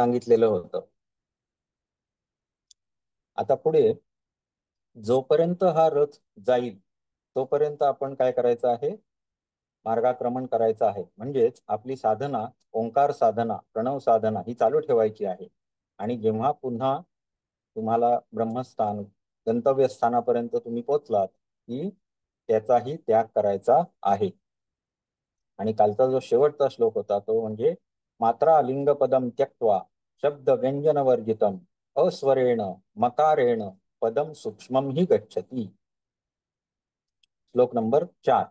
सांगितलेलं होतं. आता पुढे जोपर्यंत हा रथ जाईल तोपर्यंत आपण काय करायचं आहे, मार्गाक्रमण करायचं आहे. म्हणजेच आपली साधना, ओंकार साधना, प्रणव साधना ही चालू ठेवायची आहे. आणि जेव्हा पुन्हा तुम्हाला ब्रह्मस्थान, गंतव्यस्थानापर्यंत तुम्ही पोचलात की त्याचाही त्याग करायचा आहे. आणि कालचा जो शेवटचा श्लोक होता तो म्हणजे मात्रा लिंग पदम त्यक्त्वा शब्द व्यंजन वर्जितम अस्वरेण मकारेण पदम सूक्ष्मम ही गच्छति. श्लोक नंबर 4.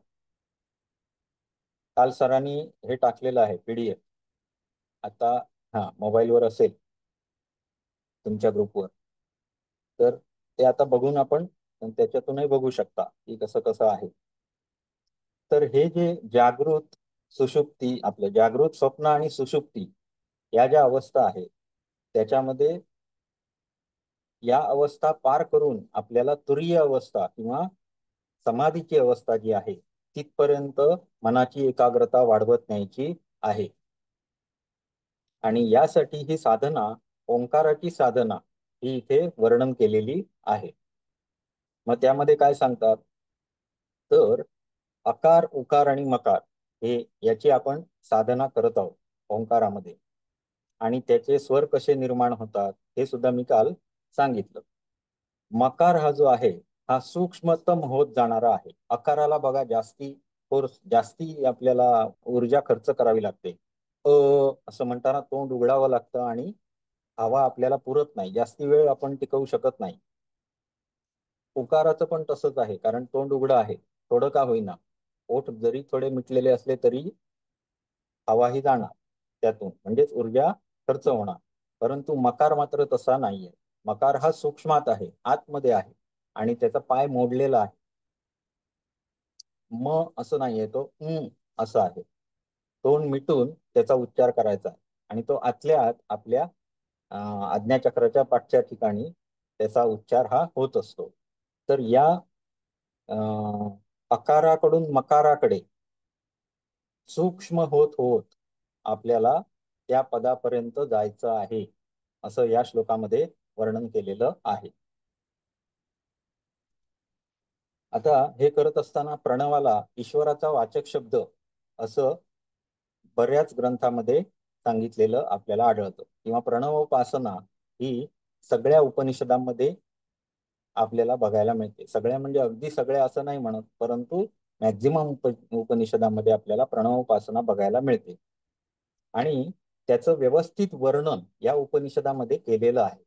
काल सरांनी हे टाकलेलं आहे PDF. आता मोबाईलवर असेल तुमच्या ग्रुपवर, तर ते आता बघून आपण त्याच्यातूनही बघू शकता की कसं कसं आहे. तर हे जे जागृत सुषुप्ती, आपलं जागृत स्वप्न आणि सुषुप्ती या ज्या अवस्था आहेत त्याच्यामध्ये या अवस्था पार करून आपल्याला तुरीय अवस्था किंवा समाधीची अवस्था जी आहे तिथपर्यंत मनाची एकाग्रता वाढवत न्यायची आहे. आणि यासाठी ही साधना, ओंकाराची साधना ही इथे वर्णन केलेली आहे. मग त्यामध्ये काय सांगतात, तर अकार, उकार आणि मकार हे याची आपण साधना करत आहोत ओंकारामध्ये. आणि त्याचे स्वर कसे निर्माण होतात हे सुद्धा मी काल सांगितलं. मकार हा जो आहे हा सूक्ष्मतम होत जाणारा आहे. अकाराला बघा जास्ती फोर्स, जास्ती आपल्याला ऊर्जा खर्च करावी लागते. असं म्हणताना तोंड उघडावं लागतं आणि हवा आपल्याला पुरत नाही, जास्ती वेळ आपण टिकवू शकत नाही. उकाराचं पण तसंच आहे, कारण तोंड उघडं आहे, थोडं का होईना, ओठ जरी थोडे मिटलेले असले तरी हवाही जाणार त्यातून, म्हणजेच ऊर्जा खर्च होणार. परंतु मकार मात्र तसा नाहीये. मकार हा सूक्ष्मात आहे, आतमध्ये आहे आणि त्याचा पाय मोडलेला आहे. असं नाहीये, तो असं आहे. तोंड मिटून त्याचा उच्चार करायचा आहे आणि तो आतल्या आत आपल्या आज्ञाचक्राच्या पाठच्या ठिकाणी त्याचा उच्चार हा होत असतो. तर या अकाराकडून मकाराकडे सूक्ष्म होत होत आपल्याला त्या पदापर्यंत जायचं आहे, असं या श्लोकामध्ये वर्णन केलेलं आहे. आता हे करत असताना प्रणवाला ईश्वराचा वाचक शब्द असं बऱ्याच ग्रंथामध्ये सांगितलेलं आपल्याला आढळतं, किंवा प्रणवोपासना ही सगळ्या उपनिषदांमध्ये आपल्याला बघायला मिळते. सगळ्या म्हणजे अगदी सगळ्या असं नाही म्हणत, परंतु मॅक्झिमम उपनिषदांमध्ये आपल्याला प्रणवोपासना बघायला मिळते. आणि त्याचं व्यवस्थित वर्णन या उपनिषदामध्ये केलेलं आहे.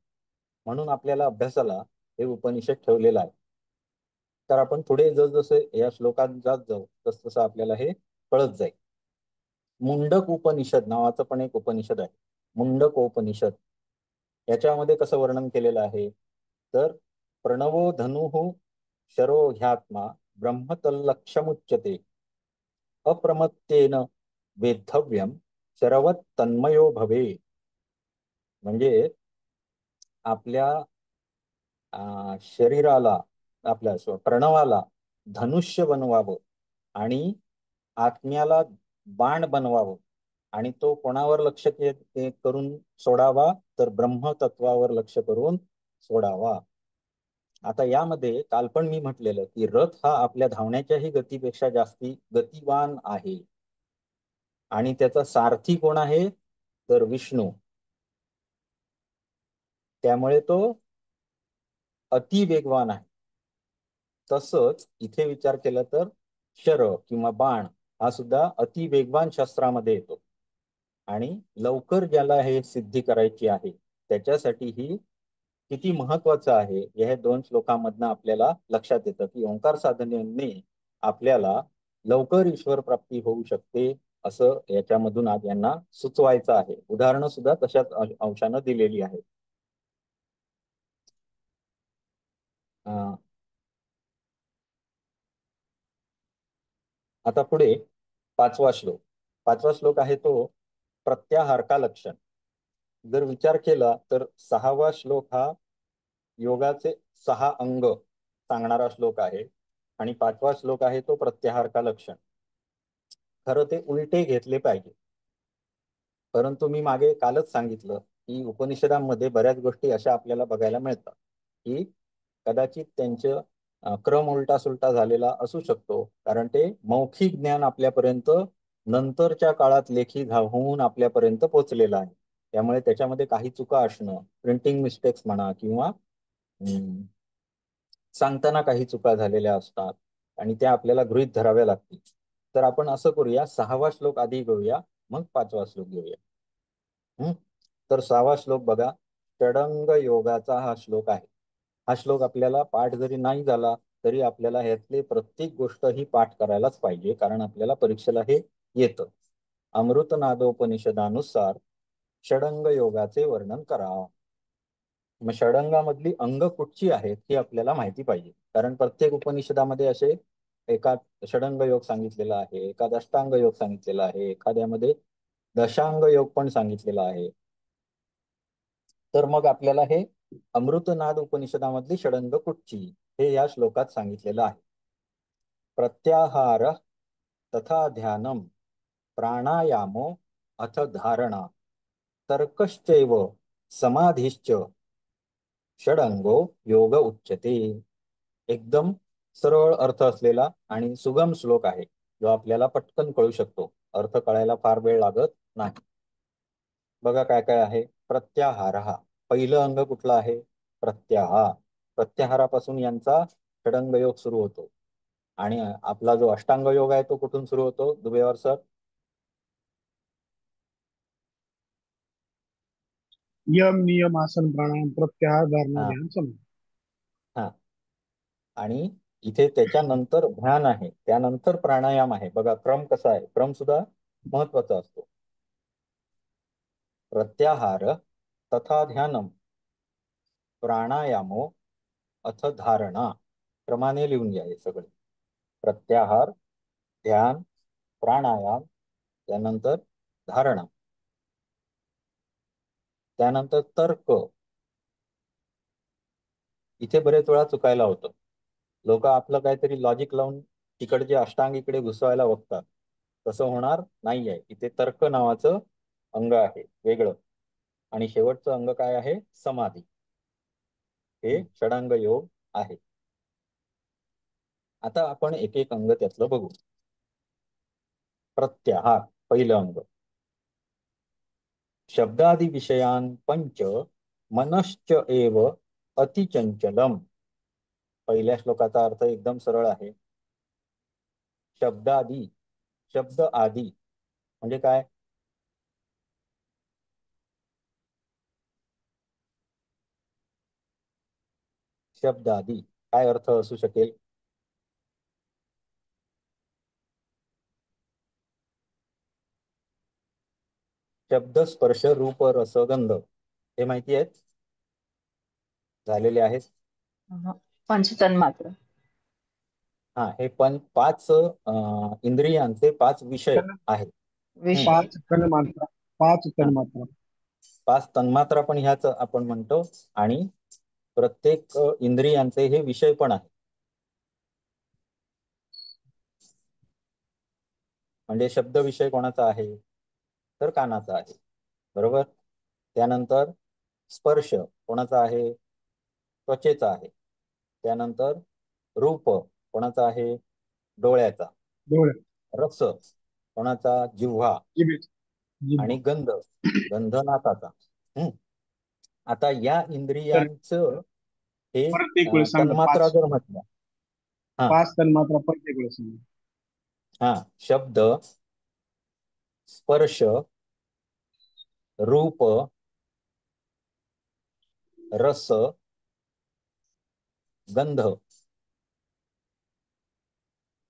म्हणून आपल्याला अभ्यासाला हे उपनिषद ठेवलेलं आहे. तर आपण पुढे जसजसे या श्लोकात जात जाऊ तसतसं आपल्याला हे कळत जाईल. मुंडक उपनिषद नावाचं पण एक उपनिषद आहे, मुंडक उपनिषद. याच्यामध्ये कसं वर्णन केलेलं आहे, तर प्रणवो धनुः शरो ह्यात्मा ब्रह्मतल्लक्षमुच्यते अप्रमत्तेन वेद्धव्यम शरवत तन्मयो भवे. म्हणजे आपल्या शरीराला, आपल्या प्रणवाला धनुष्य बनवावं आणि आत्म्याला बाण बनवावं आणि तो कोणावर लक्ष करून सोडावा, तर ब्रह्मतत्वावर लक्ष करून सोडावा. आता यामध्ये काल पण मी म्हटलेलं की रथ हा आपल्या धावण्याच्याही गतीपेक्षा जास्ती गतिवान आहे आणि त्याचा सारथी कोण आहे, तर विष्णू. त्यामुळे तो अति वेगवान आहे. तसंच इथे विचार केला तर शर किंवा बाण हा सुद्धा अति वेगवान शस्त्रामध्ये येतो. आणि लवकर ज्याला हे सिद्धी करायची आहे त्याच्यासाठी ही किती महत्वाचं आहे हे दोन श्लोकांमधनं आपल्याला लक्षात येतं की ओंकार साधनेने आपल्याला लवकर ईश्वर प्राप्ती होऊ शकते, असं याच्यामधून आज यांना सुचवायचं आहे. उदाहरणं सुद्धा तशाच अंशानं दिलेली आहेत. आता पुढे पाचवा श्लोक आहे तो प्रत्याहार का लक्षण. जर विचार केला तर 6वा श्लोक हा योगाचे 6 अंग सांगणारा श्लोक आहे आणि 5वा श्लोक आहे तो प्रत्याहार का लक्षण. खरं ते उलटे घेतले पाहिजे, परंतु मी मागे कालच सांगितलं की उपनिषदांमध्ये बऱ्याच गोष्टी अशा आपल्याला बघायला मिळतात की कदाचित त्यांचं क्रम उलटा सुलटा झालेला असू शकतो, कारण ते मौखिक ज्ञान आपल्यापर्यंत नंतरच्या काळात लेखी होऊन आपल्यापर्यंत पोहोचलेलं आहे. त्यामुळे त्याच्यामध्ये काही चुका असणं, प्रिंटिंग मिस्टेक्स म्हणा किंवा सांगताना काही चुका झालेल्या असतात आणि त्या आपल्याला गृहीत धराव्या लागतील. तर आपण असं करूया, 6वा श्लोक आधी घेऊया, मग 5वा श्लोक घेऊया. तर 6वा श्लोक बघा, षडंग योगाचा हा श्लोक आहे. हा श्लोक आपल्याला पाठ जरी नाही झाला तरी आपल्याला ह्यातली प्रत्येक गोष्ट ही पाठ करायलाच पाहिजे, कारण आपल्याला परीक्षेला हे येतं. अमृतनादोपनिषदानुसार षडंग योगाचे वर्णन करा. मग षडंगामधली अंग कुठची आहेत हे आपल्याला माहिती पाहिजे, कारण प्रत्येक उपनिषदामध्ये असे एकात षडंग योग सांगितलेला आहे, एकात अष्टांग योग सांगितलेला आहे, एखाद्यामध्ये दशांग योग पण सांगितलेला आहे. तर मग आपल्याला हे अमृतनाद उपनिषदामधली षडंग कुठची हे या श्लोकात सांगितलेलं आहे. प्रत्याहार तथा ध्यानम प्राणायामो अथ धारणा तर्कश्चैव समाधिश्च षडंगो योग उच्यते. एकदम सरळ अर्थ असलेला आणि सुगम श्लोक आहे, जो आपल्याला पटकन कळू शकतो. अर्थ कळायला फार वेळ लागत नाही. बघा काय काय आहे. प्रत्याहार, हा पहिलं अंग कुठलं आहे? प्रत्याहार. प्रत्याहारापासून यांचा षडंग योग सुरू होतो. आणि आपला जो अष्टांग योग आहे तो कुठून सुरू होतो दुबेवर सर? यम नियम आसन प्राणायाम प्रत्याहार धारणा हा ध्यान समाधी. हा. आणि इथे त्याच्यानंतर ध्यान आहे, त्यानंतर प्राणायाम आहे. बघा क्रम कसा आहे, क्रम सुद्धा महत्वाचा असतो. प्रत्याहार तथा ध्यानम प्राणायामो अथ धारणा, क्रमाने लिहून घ्या हे सगळे. प्रत्याहार, ध्यान, प्राणायाम, त्यानंतर धारणा, त्यानंतर तर्क. इथे बरेच वेळा चुकायला होतं. लोक आपलं काहीतरी लॉजिक लावून तिकडचे अष्टांग इकडे घुसवायला बघतात. तसं होणार नाही आहे. इथे तर्क नावाचं अंग आहे वेगळं, आणि शेवटचं अंग काय आहे? समाधी. हे षडांग योग आहे. आता आपण एक एक अंग त्यातलं बघू. प्रत्याहार, पहिलं अंग. शब्दादि विषयान पंच मनश्च एव अतिचंचलम. पहिल्या श्लोकाचा अर्थ एकदम सरळ आहे. शब्दादी, शब्द आदी म्हणजे काय? शब्दादी काय अर्थ असू शकेल? शब्द, स्पर्श, रूप, रस, गंध हे माहिती आहेत, झालेले आहेत. पंचतन्मात्र. हा, हे पण पाच इंद्रियांचे 5 विषय तन- आहेत. विषय. पाच तन्मात्रा, पाच हा, तन्मात्रा. 5 तन्मात्रा पण ह्याच आपण म्हणतो, आणि प्रत्येक इंद्रियांचे हे विषय पण आहे. म्हणजे शब्द विषय कोणाचा आहे? तर कानाचा आहे, बरोबर. त्यानंतर स्पर्श कोणाचा आहे? त्वचेचा आहे. त्यानंतर रूप कोणाचा आहे? डोळ्याचा. डोळे, रस कोणाचा? जिव्हा. जिभे, आणि जिभा. गंध, गंध नाकाचा. हम्म. आता या तर इंद्रियांचं हे प्रत्येक वेळेस सांगा तन्मात्रा पाच. जर म्हटलं. हा पाच तन्मात्रा प्रत्येक वेळेस सांगा. हा. शब्द, स्पर्श, रूप, रस, गंध.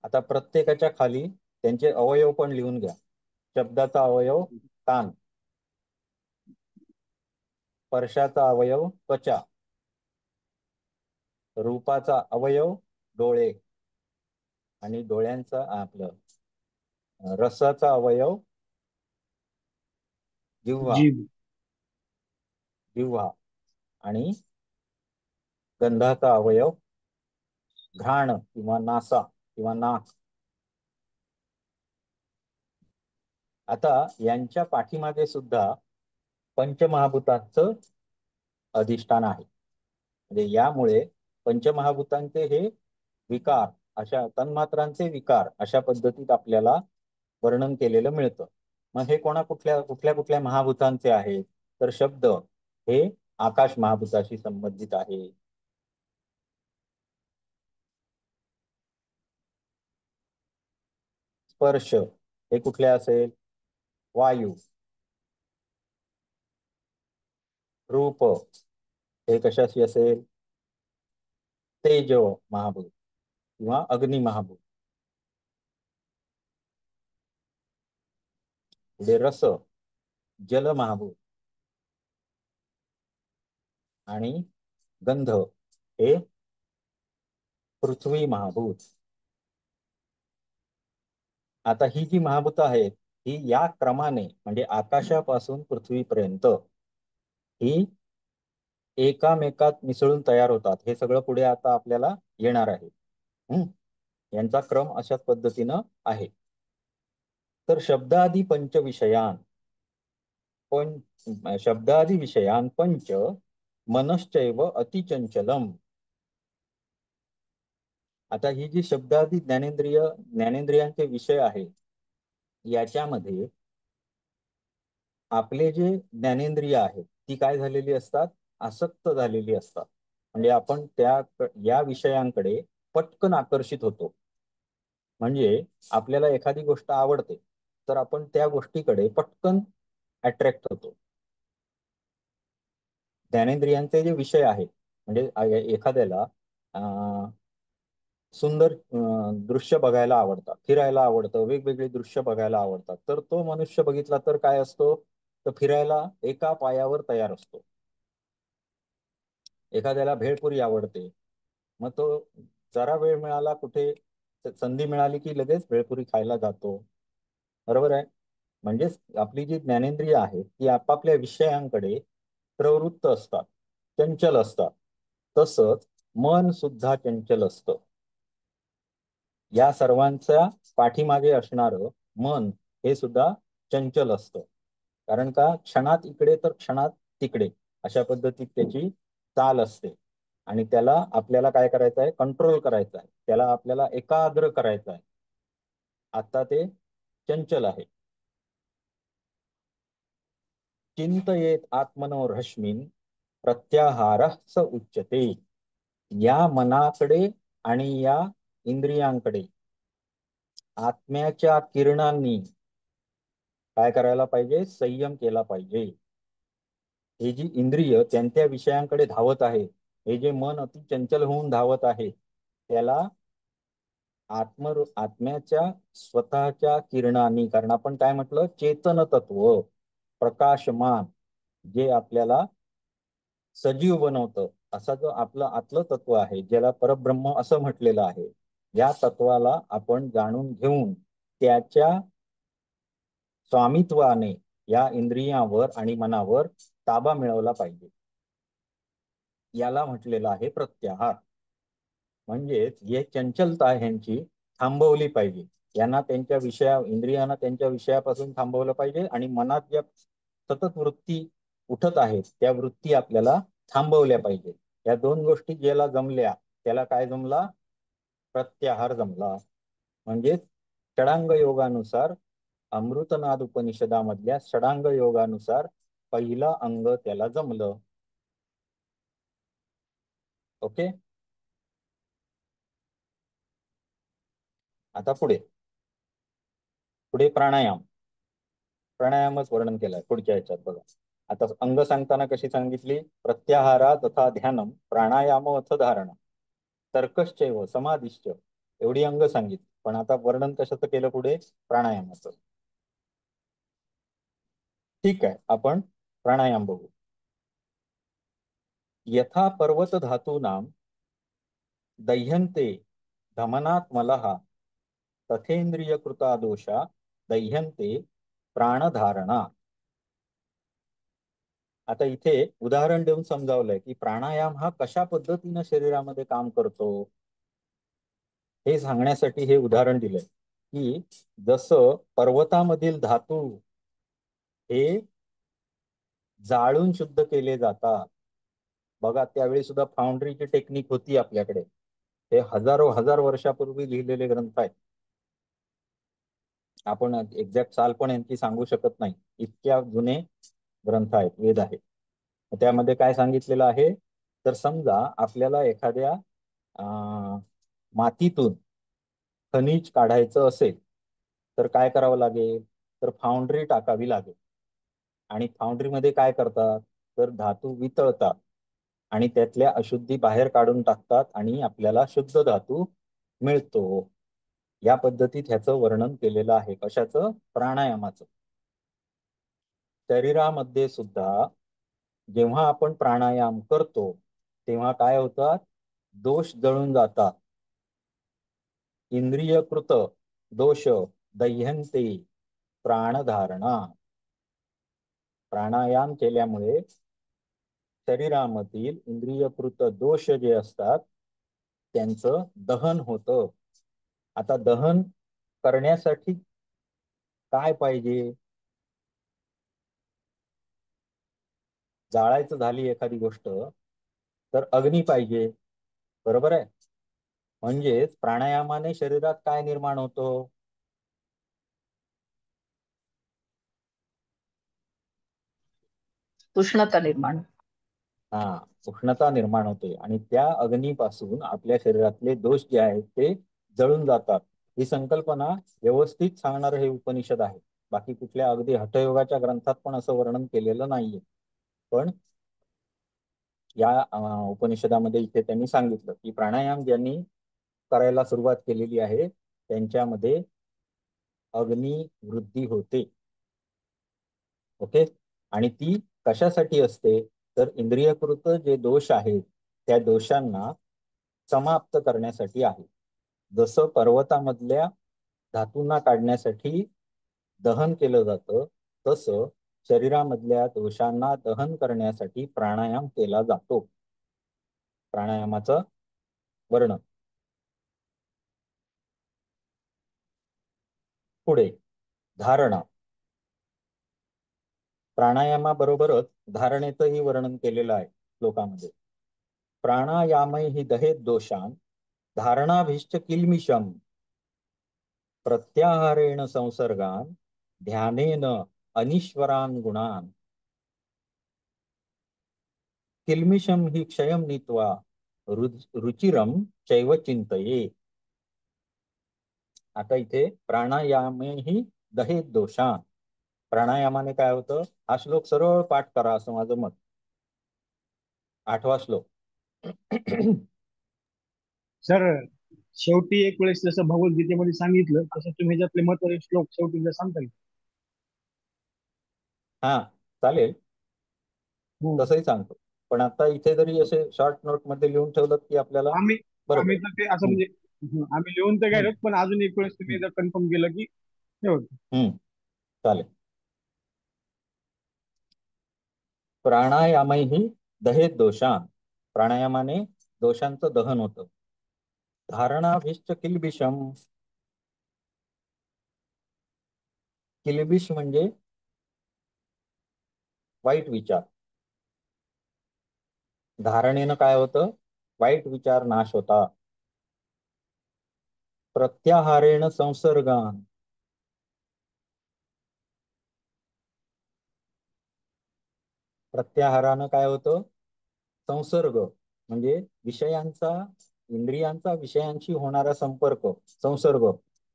आता प्रत्येकाच्या खाली त्यांचे अवयव पण लिहून घ्या. शब्दाचा अवयव कान, स्पर्शाचा अवयव त्वचा, रूपाचा अवयव डोळे, आणि डोळ्यांचा आपलं रसाचा अवयव जिव्हा, जीभ, जिव्हा, आणि गंधाचा अवयव घ्राण किंवा नासा किंवा नाक. आता यांच्या पाठीमागे सुद्धा पंचमहाभूतांचं अधिष्ठान आहे. म्हणजे यामुळे पंचमहाभूतांचे हे विकार, अशा तन्मात्रांचे विकार अशा पद्धतीत आपल्याला वर्णन केलेलं मिळतं. मग हे कुठल्या कुठल्या कुठल्या महाभूतांचे आहे? तर शब्द हे आकाश महाभूताशी संबंधित आहे. स्पर्श हे कुठले असेल? वायू. रूप हे कशाशी असेल? तेज महाभूत किंवा अग्नि महाभूत. पुढे रस जल महाभूत आणि गंध हे पृथ्वी महाभूत. आता ही जी महाभूत आहेत ही या क्रमाने म्हणजे आकाशापासून पृथ्वीपर्यंत ही एकामेकात मिसळून तयार होतात. हे सगळं पुढे आता आपल्याला येणार आहे. यांचा क्रम अशाच पद्धतीनं आहे. तर शब्दादी पंचविषयान शब्दादी विषयान पंच मनश्चैव अतिचंचलम. आता ही जी शब्दादी ज्ञानेंद्रियांचे विषय आहे याच्यामध्ये आपले जे ज्ञानेंद्रिय आहेत ती काय झालेली असतात? आसक्त झालेली असतात. म्हणजे आपण या विषयांकडे पटकन आकर्षित होतो. म्हणजे आपल्याला एखादी गोष्ट आवडते तर आपण त्या गोष्टीकडे पटकन अट्रॅक्ट होतो. ज्ञानेंद्रियांचे जे विषय आहेत म्हणजे एखाद्याला सुंदर दृश्य बघायला आवडतात, फिरायला आवडतं, वेगवेगळे दृश्य बघायला आवडतात, तर तो मनुष्य बघितला तर काय असतो? तर फिरायला एका पायावर तयार असतो. एखाद्याला भेळपुरी आवडते, मग तो जरा वेळ मिळाला, कुठे संधी मिळाली की लगेच भेळपुरी खायला जातो. बरोबर आहे? म्हणजेच आपली जी ज्ञानेंद्रिय आहेत ती आपापल्या विषयांकडे प्रवृत्त असतात, चंचल असतात. तसंच मन सुद्धा चंचल असतं. या सर्वांच्या पाठीमागे असणारं मन हे सुद्धा चंचल असतं. कारण का? क्षणात इकडे तर क्षणात तिकडे अशा पद्धतीत त्याची चाल असते. आणि त्याला आपल्याला काय करायचं आहे? कंट्रोल करायचं आहे. त्याला आपल्याला एकाग्र करायचं आहे. आता ते चंचल आहे. चिंतयेत आत्मनो रश्मीन प्रत्याहारः स उच्यते. या मनाकडे आणि या इंद्रियांकडे आत्म्याच्या किरणांनी काय करायला पाहिजे? संयम केला पाहिजे. हे जी इंद्रिय त्यांच्या विषयांकडे धावत आहे, हे जे मन अति चंचल होऊन धावत आहे, त्याला आत्म्याच्या स्वतःच्या किरणांनी, कारण आपण काय म्हटलं? चेतन तत्व, प्रकाशमान, जे आपल्याला सजीव बनवतं, असा जो आपलं आतलं तत्व आहे, ज्याला परब्रह्म असं म्हटलेलं आहे, या तत्वाला आपण जाणून घेऊन त्याच्या स्वामित्वाने या इंद्रियावर आणि मनावर ताबा मिळवला पाहिजे. याला म्हटलेलं आहे प्रत्याहार. म्हणजेच हे चंचलता ह्यांची थांबवली पाहिजे. इंद्रियांना त्यांच्या विषयापासून थांबवलं पाहिजे आणि मनात ज्या सतत वृत्ती उठत आहेत त्या वृत्ती आपल्याला थांबवल्या पाहिजे. या दोन गोष्टी ज्याला जमल्या त्याला काय जमला? प्रत्याहार जमला. म्हणजेच षडांग योगानुसार, अमृतनाद उपनिषदामधल्या षडांग योगानुसार पहिला अंग त्याला जमलं. ओके. आता पुढे प्राणायाम. प्राणायामच वर्णन केलाय पुढच्या ह्याच्यात बघा. आता अंग सांगताना कशी सांगितली? प्रत्याहारा तथा ध्यानम प्राणायाम अथ धारणा तर्कश्चैव समाधिश्च, एवढी अंग सांगितली. पण आता वर्णन कशाचं केलं पुढे? प्राणायामाचं. ठीक आहे, आपण प्राणायाम बघू. यथा पर्वत धातूनाम दह्यन्ते धमनात् मलः तथेंद्रिय कृता दोषा दह्यन्ते प्राणधारणा. आता इथे उदाहरण देऊन समजावलंय की प्राणायाम हा कशा पद्धतीनं शरीरामध्ये काम करतो हे सांगण्यासाठी हे उदाहरण दिलंय की जसं पर्वतामधील धातू हे जाळून शुद्ध केले जातात. बघा, त्यावेळी सुद्धा फाउंड्रीची टेक्निक होती आपल्याकडे. हे हजारो हजार वर्षापूर्वी लिहिलेले ग्रंथ आहेत. आपण एक्झॅक्ट साल पण यांची सांगू शकत नाही, इतक्या जुने ग्रंथ आहेत, वेद आहेत. त्यामध्ये काय सांगितलेलं आहे, तर समजा आपल्याला एखाद्या मातीतून खनिज काढायचं असेल तर काय करावं लागेल, तर फाउंड्री टाकावी लागेल. आणि फाउंड्रीमध्ये काय करतात, तर धातू वितळतात आणि त्यातल्या अशुद्धी बाहेर काढून टाकतात आणि आपल्याला शुद्ध धातू मिळतो. या पद्धतीत ह्याचं वर्णन केलेलं आहे. कशाचं? प्राणायामाचं. शरीरामध्ये सुद्धा जेव्हा आपण प्राणायाम करतो तेव्हा काय होतात, दोष जळून जातात. इंद्रियकृत दोष दह्यन्ते प्राणधारणा. प्राणायाम केल्यामुळे शरीरामधील इंद्रियकृत दोष जे असतात त्यांचं दहन होतं. आता दहन करण्यासाठी काय पाहिजे? जाळायचं झाली एखादी गोष्ट तर अग्नी पाहिजे, बरोबर आहे? म्हणजेच प्राणायामाने शरीरात काय निर्माण होतो? उष्णता निर्माण. हा, उष्णता निर्माण होते आणि त्या अग्नीपासून आपल्या शरीरातले दोष जे आहेत ते जळून जातात. ही संकल्पना व्यवस्थित सांगणारं हे उपनिषद आहे. बाकी कुठल्या अगदी हठयोगाच्या ग्रंथात पण असं वर्णन केलेलं नाहीये. पण या उपनिषदामध्ये इथे त्यांनी सांगितलं की प्राणायाम ज्यांनी करायला सुरुवात केलेली आहे त्यांच्यामध्ये अग्नी वृद्धी होते. ओके. आणि ती कशासाठी असते, तर इंद्रियकृत जे दोष आहेत त्या दोषांना समाप्त करण्यासाठी आहे. जसं पर्वतामधल्या धातूंना काढण्यासाठी दहन केलं जातं, तसं शरीरामधल्या दोषांना दहन करण्यासाठी प्राणायाम केला जातो. प्राणायामाचं वर्णन पुढे. धारणा. प्राणायामाबरोबरच धारणेचंही वर्णन केलेलं आहे श्लोकामध्ये. प्राणायामै हि दहेत दोषान धारणाभिश्च किल्मिषम प्रत्याहारेण संसर्गान ध्यानेन अनीश्वरान गुणान किल्मिषम हि क्षयम नीत्वा रुचिरम चैव चिंतये. आता इथे प्राणायामे ही दहेत दोषान. प्राणायामाने काय होतं, हा श्लोक सरळ पाठ करा असं माझं मत. 8वा श्लोक. सर, शेवटी एक वेळेस जसं भगवद्गीतेमध्ये सांगितलं तसं तुम्ही ह्याच्यातले महत्वाचे श्लोक शेवटी जर सांगता येईल. हा, चालेल, हम्म. तसंही सांगतो. पण आता इथे जरी असे शॉर्ट नोट मध्ये लिहून ठेवलं की आपल्याला आम्ही बरं आम्ही पडेल. तर ते असं हम्म, म्हणजे आम्ही लिहून तर हम्म, घ्यायला, पण अजून एक वेळेस तुम्ही हम्म, जर कन्फर्म केलं की हे होतं. चालेल. प्राणायामही दहेत दोषान. प्राणायामाने दोषांचं दहन होतं. धारणाभिश्च किल्बिषम. किल्बिष म्हणजे वाईट विचार. धारणेनं काय होतं, वाईट विचार नाश होता. प्रत्याहारेण संसर्गान. प्रत्याहारानं काय होतं, संसर्ग म्हणजे विषयांचा, इंद्रियांचा विषयांशी होणारा संपर्क, संसर्ग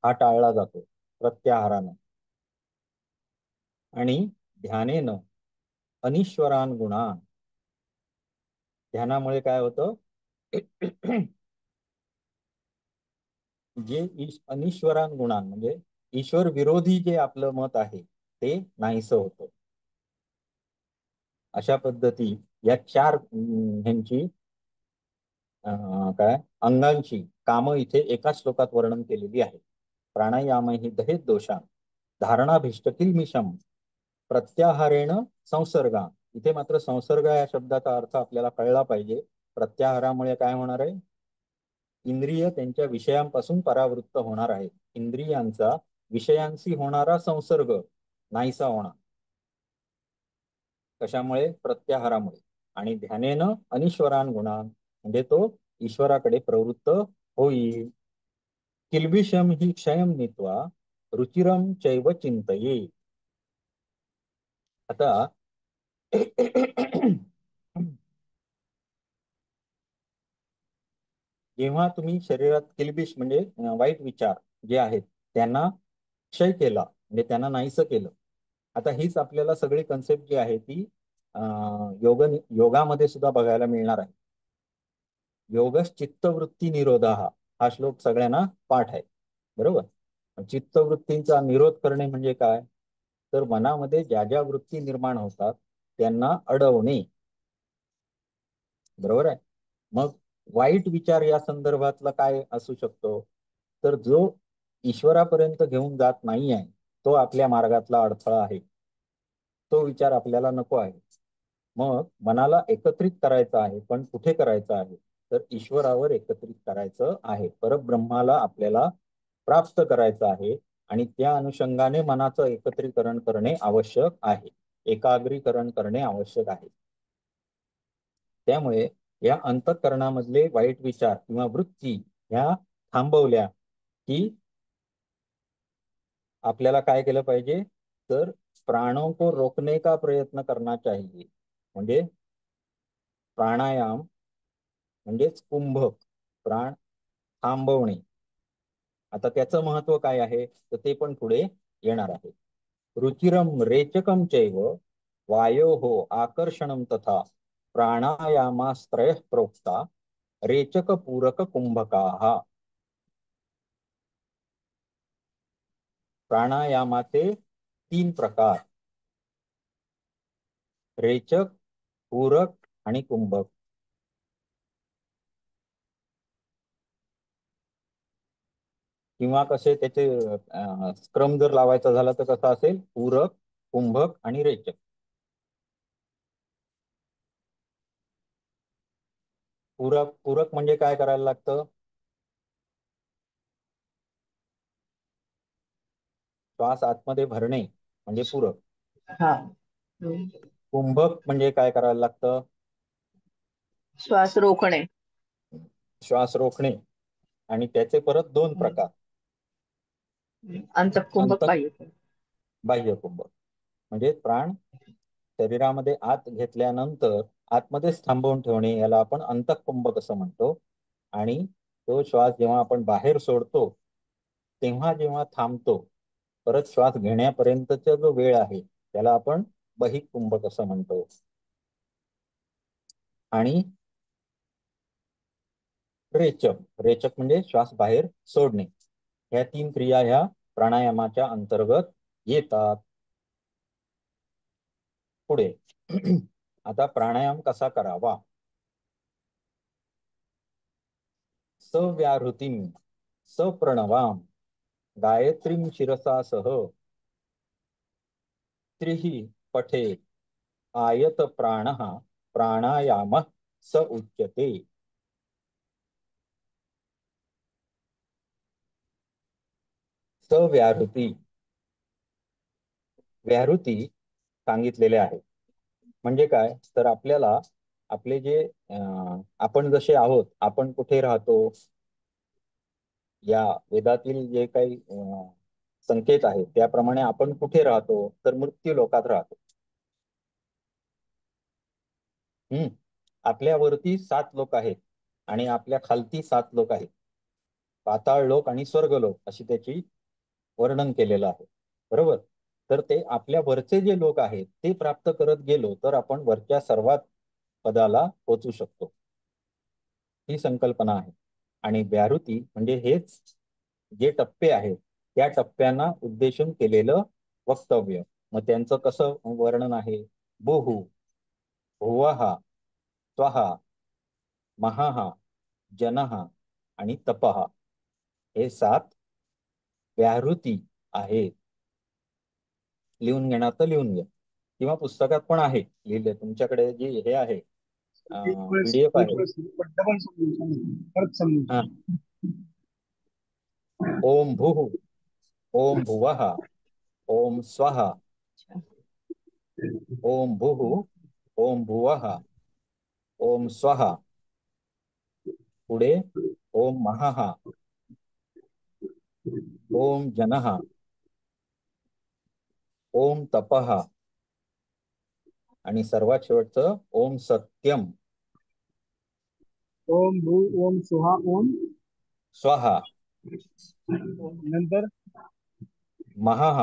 हा टाळला जातो प्रत्याहारानं. आणि ध्यानेनं अनीश्वरान गुणान. ध्यानामुळे काय होतं, जे अनीश्वरान गुणान म्हणजे ईश्वर विरोधी जे आपलं मत आहे ते नाहीसं होतं. अशा पद्धती या चार ह्यांची काय अंगांची कामं इथे एका श्लोकात वर्णन केलेली आहे. प्राणायाम ही दहेत दोषा धारणाभिष्ट किल्मिषम प्रत्याहारेण संसर्गा. इथे मात्र संसर्ग या शब्दाचा अर्थ आपल्याला कळला पाहिजे. प्रत्याहारामुळे काय होणार आहे, इंद्रिय त्यांच्या विषयांपासून परावृत्त होणार आहे. इंद्रियांचा विषयांशी होणारा संसर्ग नाहीसा होणार. कशामुळे? प्रत्याहारामुळे. आणि ध्यानेन अनीश्वरान गुणान, म्हणजे तो ईश्वराकडे प्रवृत्त होईल. किल्बिषम हि क्षयम नीत्वा रुचिरम चैव चिंतये. आता जेव्हा तुम्ही शरीरात किल्बिष म्हणजे वाईट विचार जे आहेत त्यांना क्षय केला, म्हणजे त्यांना नाहीसं केलं. आता हीच आपल्याला सगळी कन्सेप्ट जी आहे ती योगामध्ये सुद्धा बघायला मिळणार आहे. योगश चित्तवृत्ती निरोधा, हा श्लोक सगळ्यांना पाठ आहे, बरोबर? चित्तवृत्तींचा निरोध करणे म्हणजे काय? तर मनामध्ये ज्या ज्या वृत्ती निर्माण होतात त्यांना अडवणे, बरोबर आहे? मग वाईट विचार या संदर्भातला काय असू शकतो? तर जो ईश्वरापर्यंत घेऊन जात नाही आहे तो आपल्या मार्गातला अडथळा आहे, तो विचार आपल्याला नको आहे. मग मनाला एकत्रित करायचं आहे, पण कुठे करायचं आहे? तर ईश्वरावर एकत्रित करायचं आहे, परब्रह्माला आपल्याला प्राप्त करायचं आहे. आणि त्या अनुषंगाने मनाचं एकत्रीकरण करणे आवश्यक आहे, एकाग्रीकरण करणे आवश्यक आहे. त्यामुळे या अंतःकरणामधले वाईट विचार किंवा वृत्ती ह्या थांबवल्या की आपल्याला काय केलं पाहिजे? तर प्राणों को रोकने का प्रयत्न करना चाहिए, म्हणजे प्राणायाम म्हणजेच कुंभक, प्राण थांबवणे. आता त्याचं महत्व काय आहे तर ते पण पुढे येणार आहे. रुचिरम रेचकम चैव वायो हो आकर्षणम तथा प्राणायामास्त्रय प्रोक्ता रेचक पूरक कुंभकाः. प्राणायामाचे 3 प्रकार: रेचक, पूरक आणि कुंभक. किंवा कसे त्याचे क्रम जर लावायचा झाला तर कसा असेल? पूरक, कुंभक आणि रेचक. पूरक पूरक म्हणजे काय करायला लागतं? श्वास आतमध्ये भरणे म्हणजे पूरक. हा. हम्म. कुंभक म्हणजे काय करायला लागतं? श्वास रोखणे. श्वास रोखणे. आणि त्याचे परत 2 प्रकार: अंतःकुंभक, अंत बाह्यकुंभक. बाह्य कुंभक. म्हणजे प्राण शरीरामध्ये आत घेतल्यानंतर आतमध्येच थांबवून ठेवणे याला आपण अंतःकुंभक असं म्हणतो. आणि तो श्वास जेव्हा आपण बाहेर सोडतो तेव्हा जेव्हा थांबतो, परत श्वास घेण्यापर्यंतचा जो वेळ आहे त्याला आपण बहिकुंभक असं म्हणतो. आणि रेचक, रेचक म्हणजे श्वास बाहेर सोडणे. ह्या 3 क्रिया ह्या प्राणायामाच्या अंतर्गत येतात. पुढे आता प्राणायाम कसा करावा? सव्याहृतीम सप्रणवाम गायत्रीम शिरसा सह त्रिहि पठे आयत प्राणः प्राणायामः स उच्यते. सव्याहृती, व्याहृती सांगितलेले आहे. म्हणजे काय? तर आपल्याला आपले जे आपण जसे आहोत, आपण कुठे राहतो? या वेदातील जे काही संकेत आहेत त्याप्रमाणे आपण कुठे राहतो? तर मृत्यू लोकात राहतो. आपल्यावरती 7 लोक आहेत आणि आपल्या खालती 7 लोक आहेत. पाताळ लोक आणि स्वर्गलोक अशी त्याची वर्णन केलेलं आहे, बरोबर? तर ते आपल्या वरचे जे लोक आहेत ते प्राप्त करत गेलो तर आपण वरच्या सर्वात पदाला पोहोचू शकतो, ही संकल्पना आहे. आणि व्याहृती म्हणजे हेच जे टप्पे आहेत त्या टप्प्यांना उद्देशून केलेलं वक्तव्य. मग त्यांचं कसं वर्णन आहे? भूहु, भुवः, स्वः, महः, जनः आणि तपः, हे 7 व्याहृती आहेत. लिहून घेणार तर लिहून घ्या, किंवा पुस्तकात पण आहे लिहिले. तुमच्याकडे जी हे आहे एक वेळेस PDF एक आहे. वेळेस डबल समजून सांगितलं, परत समजून हा. सांगितलं. ओम भूः, ओम भुवः, ओम स्वः, ओम भुः, ओम भुवः, ओम स्वः, पुढे ओम महः, ओम जनः, ओम तपः आणि सर्वात शेवटचं ओम सत्यम. ओम भू ओम सुहा ओम स्वः, नंतर महः,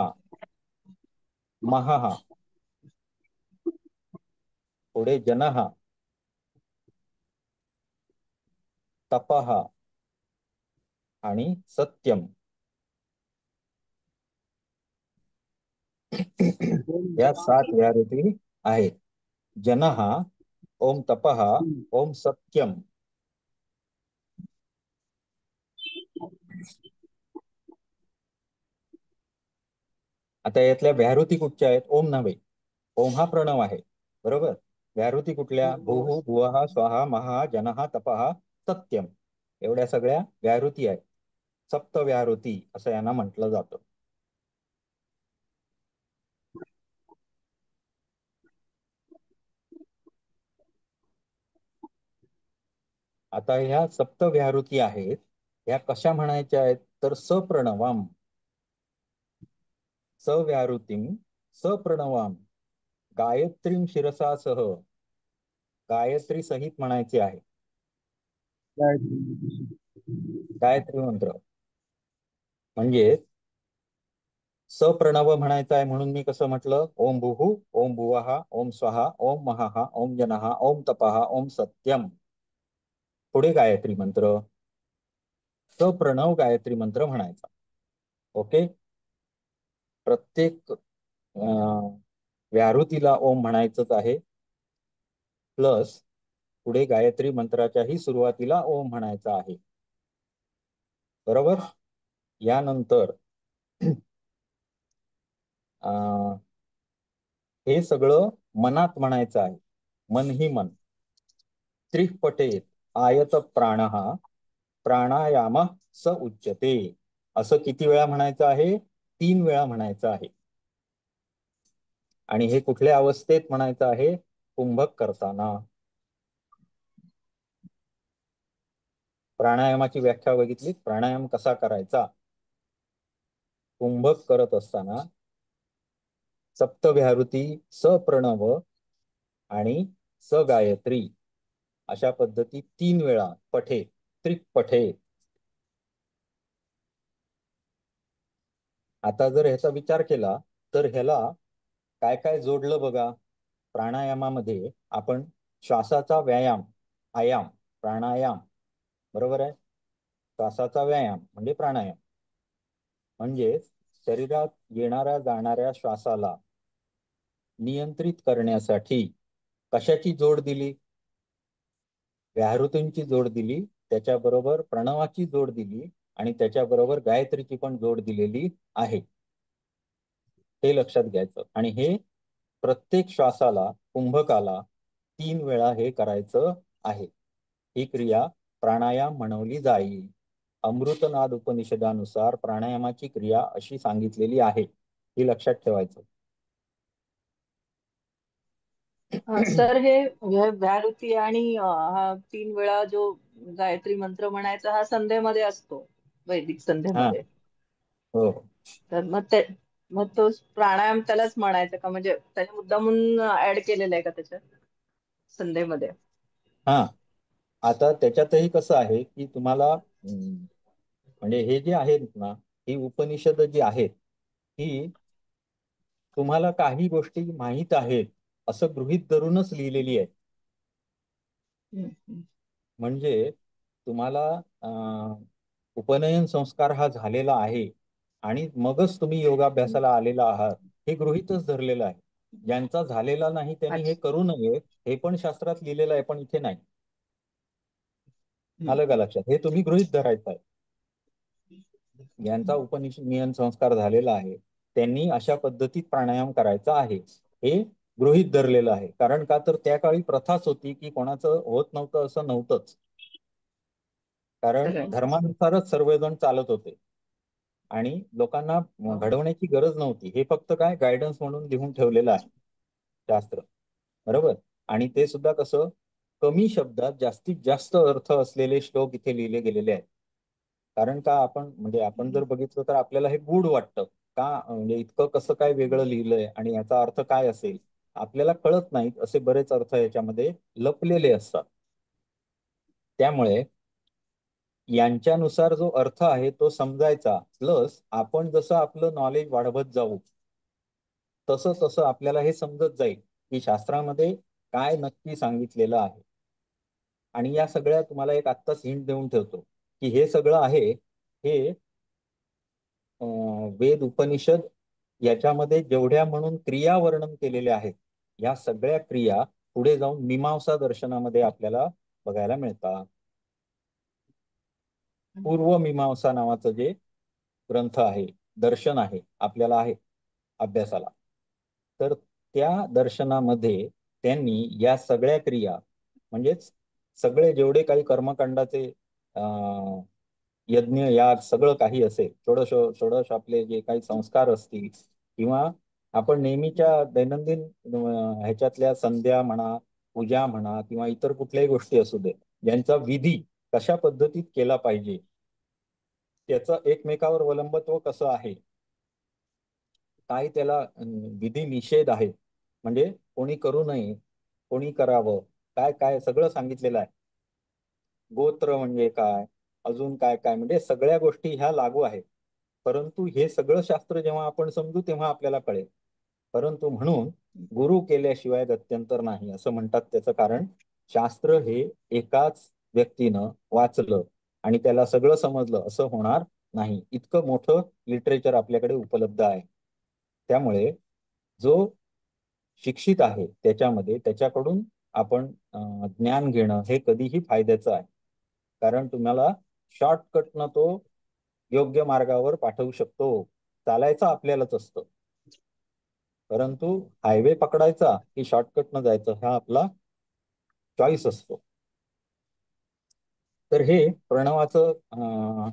महः, पुढे जनः, तपः आणि सत्यम. ओम या सुहा 7 व्याहृती आहेत. जनः, ओम तपः, ओम सत्यम. आता यातल्या व्याहृती कुठच्या आहेत? ओम नव्हे. ओम हा प्रणव आहे, बरोबर. व्याहृती कुठल्या? भूः, भुवः, स्वः, महः, जनः, तपः, सत्यम. एवढ्या सगळ्या व्याहृती आहेत. सप्त व्याहृती असं यांना म्हटलं जातं. आता ह्या सप्त व्याहृती आहेत, ह्या कशा म्हणायच्या आहेत? तर सप्रणवाम, सव्याहृतीम, सप्रणवाम, गायत्रीम शिरसा सह, गायत्री सहित म्हणायचे आहे. गायत्री मंत्र म्हणजे सप्रणव म्हणायचं आहे, म्हणून मी कसं म्हटलं? ओम भुः, ओम भुवः, ओम स्वः, ओम महः, ओम जनः, ओम तपः, ओम सत्यम. पुढे गायत्री मंत्र, सप्रणव गायत्री मंत्र म्हणायचा. ओके. प्रत्येक व्याहृतीला ओम म्हणायचंच आहे, प्लस पुढे गायत्री मंत्राच्याही सुरुवातीला ओम म्हणायचा आहे, बरोबर. यानंतर हे सगळं मनात म्हणायचं आहे. मन ही मन. त्रिः पठेत आयत प्राणः प्राणायाम स उच्यते. असं किती वेळा म्हणायचं आहे? 3 वेळा म्हणायचं आहे. आणि हे कुठल्या अवस्थेत म्हणायचं आहे? कुंभक करताना. प्राणायामाची व्याख्या बघितली. प्राणायाम कसा करायचा? कुंभक करत असताना सप्तव्याहृती, सप्रणव आणि सगायत्री अशा पद्धती 3 वेळा पठे, त्रिपठे. आता जर ह्याचा विचार केला तर ह्याला काय काय जोडलं बघा. प्राणायामामध्ये आपण श्वासाचा व्यायाम, आयाम, प्राणायाम, बरोबर आहे. श्वासाचा व्यायाम म्हणजे प्राणायाम. म्हणजे शरीरात येणाऱ्या जाणाऱ्या श्वासाला नियंत्रित करण्यासाठी कशाची जोड दिली? व्याहृतींची जोड दिली, त्याच्याबरोबर प्रणवाची जोड दिली आणि त्याच्याबरोबर गायत्रीची पण जोड दिलेली आहे. हे लक्षात घ्यायचं. आणि हे प्रत्येक श्वासाला, कुंभकाला 3 वेळा हे करायचं आहे. ही क्रिया प्राणायाम म्हणवली जाईल. अमृतनाद उपनिषदानुसार प्राणायामाची क्रिया अशी सांगितलेली आहे. ही लक्षात ठेवायचं. सर हे व्याहृती आणि हा 3 वेळा जो गायत्री मंत्र म्हणायचा हा संध्येमध्ये असतो, वैदिक हा, संध्येमध्ये. हो. तर मग तो प्राणायाम त्यालाच म्हणायचा का? म्हणजे त्याने मुद्दामून ऍड केलेला आहे का त्याच्यात संध्येमध्ये? हा, आता त्याच्यातही कसं आहे की तुम्हाला म्हणजे हे जे आहेत ना, ही उपनिषद जी आहेत, ही तुम्हाला काही गोष्टी माहीत आहेत असं गृहीत धरूनच लिहिलेली आहे. हम्म. म्हणजे तुम्हाला उपनयन संस्कार हा झालेला आहे आणि मगच तुम्ही योगाभ्यासाला आलेला आहात हे गृहीतच धरलेलं आहे. ज्यांचा झालेला नाही त्यांनी हे अच्छा. करू नये हे पण शास्त्रात लिहिलेलं आहे, पण इथे नाही. आलं का हम्म. लक्षात? हे तुम्ही गृहीत धरायचं आहे. ज्यांचा उपनियन संस्कार झालेला आहे त्यांनी अशा पद्धतीत प्राणायाम करायचा आहे हे गृहीत धरलेलं आहे. कारण का तर त्या काळी प्रथाच होती की कोणाचं होत नव्हतं असं नव्हतंच. कारण खरंय. धर्मानुसारच सर्वजण चालत होते आणि लोकांना हो. घडवण्याची गरज नव्हती. हे फक्त काय गायडन्स म्हणून लिहून ठेवलेलं आहे. शास्त्र, बरोबर. आणि ते सुद्धा कसं, कमी शब्दात जास्तीत जास्त अर्थ असलेले श्लोक इथे लिहिले गेलेले आहेत. कारण का, आपण जर बघितलं तर आपल्याला हे गूढ वाटतं का, म्हणजे इतकं कसं काय वेगळं लिहिलंय आणि याचा अर्थ काय असेल, आपल्याला कळत नाहीत असे बरेच अर्थ याच्यामध्ये लपलेले असतात. त्यामुळे यांच्यानुसार जो अर्थ आहे तो समजायचा, प्लस आपण जसं आपलं नॉलेज वाढवत जाऊ तसं तसं आपल्याला हे समजत जाईल की शास्त्रामध्ये काय नक्की सांगितलेलं आहे. आणि या सगळ्या तुम्हाला एक आत्ताच हिंट देऊन ठेवतो की हे सगळं आहे हे वेद उपनिषद याच्यामध्ये जेवढ्या म्हणून क्रिया वर्णन केलेल्या आहेत, या सगळ्या क्रिया पुढे जाऊन मीमांसा दर्शनामध्ये आपल्याला बघायला मिळतात. पूर्व मीमांसा नावाचं जे ग्रंथ आहे, दर्शन आहे, आपल्याला आहे अभ्यासाला, तर त्या दर्शनामध्ये त्यांनी या सगळ्या क्रिया, म्हणजेच सगळे जेवढे काही कर्मकांडाचे यज्ञ याग सगळं काही असेल, षोडश षोडश आपले जे काही संस्कार असतील किंवा आपण नेहमीच्या दैनंदिन ह्याच्यातल्या संध्या म्हणा, पूजा म्हणा किंवा इतर कुठल्याही गोष्टी असू दे, ज्यांचा विधी कशा पद्धतीत केला पाहिजे, त्याचं एकमेकावर अवलंबत्व कसं आहे, काय त्याला विधी निषेध आहे, म्हणजे कोणी करू नये, कोणी करावं, काय काय सगळं सांगितलेलं आहे. गोत्र म्हणजे काय, अजून काय काय, म्हणजे सगळ्या गोष्टी ह्या लागू आहेत. परंतु हे सगळं शास्त्र जेव्हा आपण समजू तेव्हा आपल्याला कळेल. परंतु म्हणून गुरु केल्याशिवाय गत्यंतर नाही असं म्हणतात. त्याचं कारण शास्त्र हे एकाच व्यक्तीनं वाचलं आणि त्याला सगळं समजलं असं होणार नाही. इतकं मोठं लिटरेचर आपल्याकडे उपलब्ध आहे. त्यामुळे जो शिक्षित आहे त्याच्यामध्ये त्याच्याकडून आपण ज्ञान घेणं हे कधीही फायद्याचं आहे. कारण तुम्हाला शॉर्टकटनं तो योग्य मार्गावर पाठवू शकतो. चालायचं आपल्यालाच असतं, परंतु हायवे पकडायचा की शॉर्टकटनं जायचं हा आपला चॉईस असतो. तर हे प्रणवाचं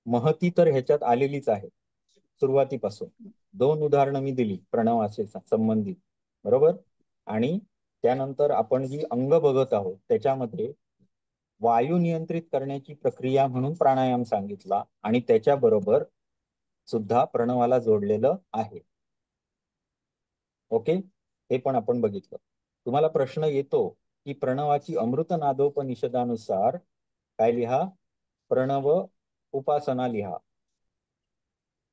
महती तर ह्याच्यात आलेलीच आहे सुरुवातीपासून. 2 उदाहरणं मी दिली प्रणवाशी संबंधित, बरोबर. आणि त्यानंतर आपण जी अंग बघत आहोत त्याच्यामध्ये वायू नियंत्रित करण्याची प्रक्रिया म्हणून प्राणायाम सांगितला आणि त्याच्याबरोबर सुद्धा प्रणवाला जोडलेलं आहे. ओके, हे पण आपण बघितलं. तुम्हाला प्रश्न येतो की प्रणवाची अमृतनादोपनिषदानुसार काय लिहा, प्रणव उपासना लिहा.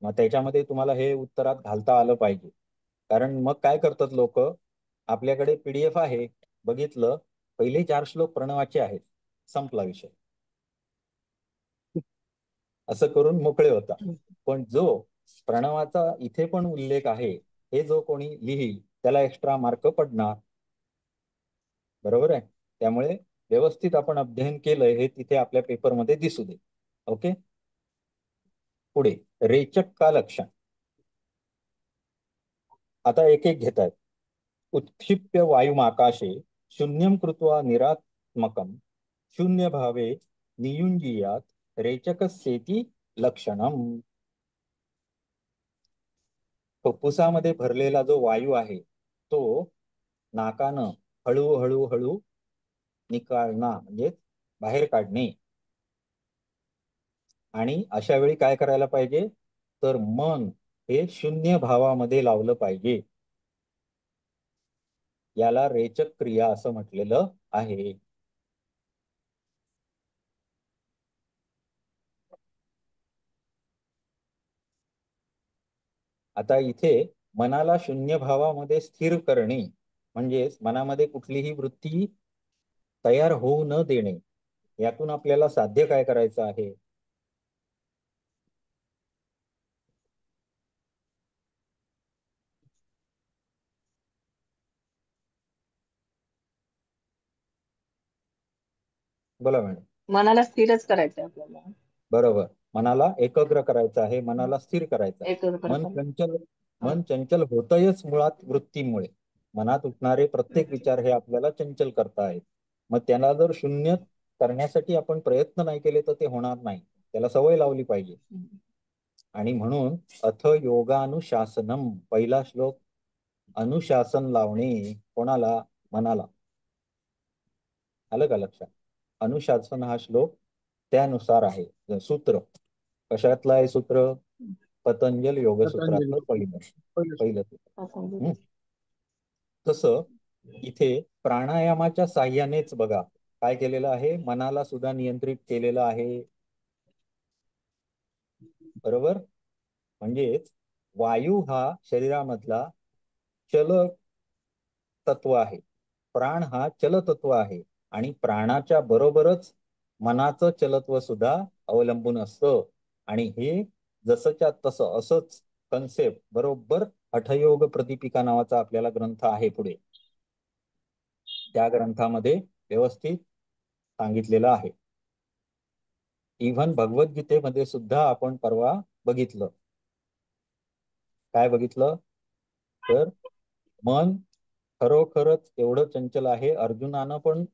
मग त्याच्यामध्ये तुम्हाला हे उत्तरात घालता आलं पाहिजे. कारण मग काय करतात लोक, आपल्याकडे PDF आहे, बघितलं, पहिले 4 श्लोक प्रणवाचे आहेत, संपला विषय, असं करून मोकळे होता. पण जो प्रणवाचा इथे पण उल्लेख आहे हे जो कोणी लिहिल त्याला एक्स्ट्रा मार्क पडणार, बरोबर आहे. त्यामुळे व्यवस्थित आपण अध्ययन केलंय हे तिथे आपल्या पेपरमध्ये दिसू दे. ओके, पुढे रेचक का लक्षण. आता एक एक घेत आहेत. उत्क्षिप्य वायुमाकाशे शून्यम कृत्वा निरात्मकम शून्य भावे नियुंजीयात रेचकस्येति लक्षणम. फुफ्फुसामध्ये भरलेला जो वायू आहे तो नाकानं हळूहळू हळू निकालणं म्हणजे बाहेर काढणे. आणि अशा वेळी काय करायला पाहिजे, तर मन हे शून्य भावामध्ये लावलं पाहिजे. याला रेचक क्रिया असं म्हटलेलं आहे. आता इथे मनाला शून्य भावामध्ये स्थिर करणे म्हणजेच मनामध्ये कुठलीही वृत्ती तयार होऊ न देणे. यातून आपल्याला साध्य काय करायचं आहे, बोला मॅडम. मनाला स्थिरच करायचंय आपल्याला. बरोबर, मनाला एकाग्र करायचं आहे, मनाला स्थिर करायचं आहे. एकाग्र मन करा. चंचल हा. मन चंचल होतयच मुळात वृत्तीमुळे. मनात उठणारे प्रत्येक विचार हे आपल्याला चंचल करता आहेत. मग त्याला जर शून्य करण्यासाठी आपण प्रयत्न नाही केले तर ते होणार नाही. त्याला सवय लावली पाहिजे. आणि म्हणून अथ योगानुशासनम पहिला श्लोक अनुशासन लावणे कोणाला? मनाला. आलं का लक्षात? अनुशासन हा श्लोक त्यानुसार आहे. सूत्र कशातलं आहे? सूत्र पतंजल पतंजली योगसूत्रातलं पहिलं पहिलं पहिलं सूत्र. असं. हं? तसं इथे प्राणायामाच्या साह्यानेच बघा काय केलेलं आहे, मनाला सुद्धा नियंत्रित केलेलं आहे. बरोबर? म्हणजेच वायू हा शरीरामधला चल तत्व आहे, प्राण हा चलतत्व आहे आणि प्राणाच्या बरोबरच मनाचं चलत्व सुद्धा अवलंबून असतं. आणि हे जसंच्या तसं असंच कन्सेप्ट बरोबर हठयोग प्रदीपिका नावाचा आपल्याला ग्रंथ आहे पुढे, त्या ग्रंथामध्ये व्यवस्थित सांगितलेलं आहे. इव्हन भगवद्गीतेमध्ये सुद्धा आपण परवा बघितलं. काय बघितलं? तर मन खरोखरच एवढं चंचल आहे, अर्जुनानं पण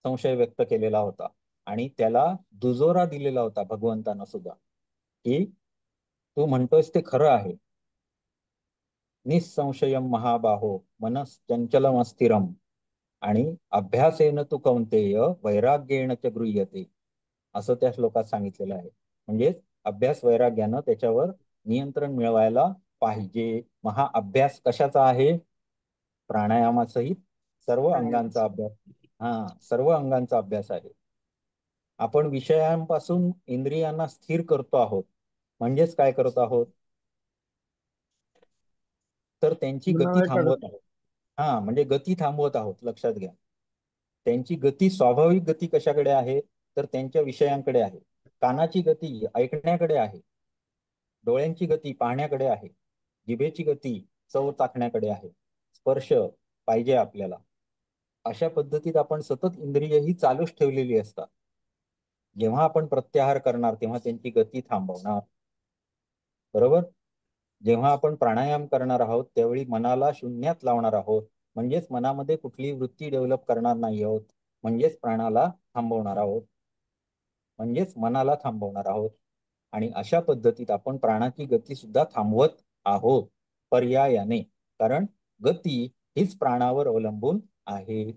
संशय व्यक्त केलेला होता आणि त्याला दुजोरा दिलेला होता भगवंतानं सुद्धा, की तू म्हणतोयस ते खरं आहे. निसंशयम महाबाहो मनस चंचलम अस्थिरम आणि अभ्यासेन तू कौंतेय वैराग्येण च गृह्यते, असं त्या श्लोकात सांगितलेलं आहे. म्हणजे अभ्यास वैराग्यानं त्याच्यावर नियंत्रण मिळवायला पाहिजे. हा अभ्यास कशाचा आहे? प्राणायामासहित सर्व अंगांचा प्राणायामाचा. अभ्यास. हा, सर्व अंगांचा अभ्यास आहे. आपण विषयांपासून इंद्रियांना स्थिर करतो आहोत. म्हणजेच काय करत आहोत? तर त्यांची गती मनाला थांबवत एकाग्र आहोत. हा, म्हणजे गती थांबवत आहोत. लक्षात घ्या, त्यांची गती, स्वाभाविक गती कशाकडे आहे? तर त्यांच्या विषयांकडे आहे. कानाची गती ऐकण्याकडे आहे, डोळ्यांची गती पाहण्याकडे आहे, जिभेची गती चव चाखण्याकडे आहे, स्पर्श पाहिजे आपल्याला. अशा पद्धतीत आपण सतत इंद्रिय ही चालूच ठेवलेली असतात. जेव्हा आपण प्रत्याहार करणार तेव्हा त्यांची गती थांबवणार. बरोबर? जेव्हा आपण प्राणायाम करणार आहोत त्यावेळी मनाला शून्यात लावणार आहोत, म्हणजेच मनामध्ये कुठली वृत्ती डेव्हलप करणार नाही आहोत, म्हणजेच प्राणाला थांबवणार आहोत, म्हणजेच मनाला थांबवणार आहोत. आणि अशा पद्धतीत आपण प्राणाची गती सुद्धा थांबवत आहोत पर्यायाने, कारण गती हीच प्राणावर अवलंबून आहे.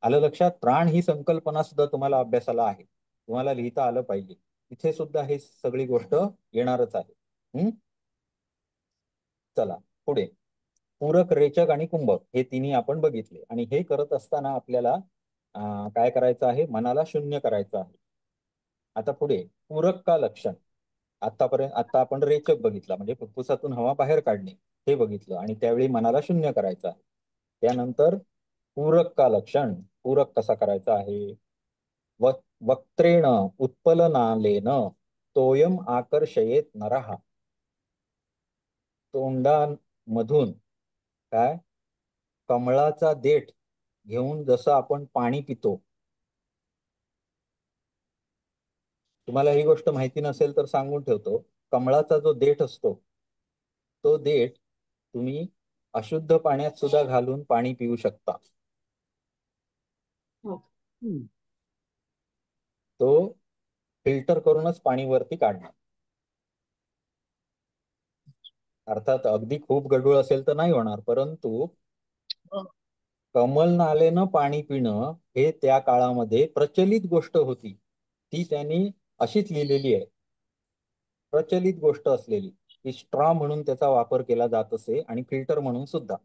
आलं लक्षात? प्राण ही संकल्पना सुद्धा तुम्हाला अभ्यासाला आहे, तुम्हाला लिहिता आलं पाहिजे. इथे सुद्धा हे सगळी गोष्ट येणारच आहे. चला पुढे. पूरक, रेचक आणि कुंभक हे तिन्ही आपण बघितले. आणि हे करत असताना आपल्याला काय करायचं आहे? मनाला शून्य करायचं आहे. आता पुढे पूरक का लक्षण. आता आपण रेचक बघितला, म्हणजे फुफ्फुसातून हवा बाहेर काढणे हे बघितलं आणि त्यावेळी मनाला शून्य करायचं आहे. त्यानंतर पूरक का लक्षण, पूरक कसा करायचा आहे? वक्त्रेण उत्पलनालेन तोयम आकर्षयेत नरहा. तोंडामधून काय? कमळाचा देठ घेऊन जसं आपण पाणी पितो. तुम्हाला ही गोष्ट माहिती नसेल तर सांगून ठेवतो. कमळाचा जो देठ असतो, तो देठ तुम्ही अशुद्ध पाण्यात सुद्धा घालून पाणी पिऊ शकता. हो. तो फिल्टर करूनच पाणी वरती काढणार. अर्थात अगदी खूप गढूळ असेल तर नाही होणार, परंतु कमल नालेनं पाणी पिणं हे त्या काळामध्ये प्रचलित गोष्ट होती. ती त्यांनी अशीच लिहिलेली आहे, प्रचलित गोष्ट असलेली, की स्ट्रॉ म्हणून त्याचा वापर केला जात असे आणि फिल्टर म्हणून सुद्धा.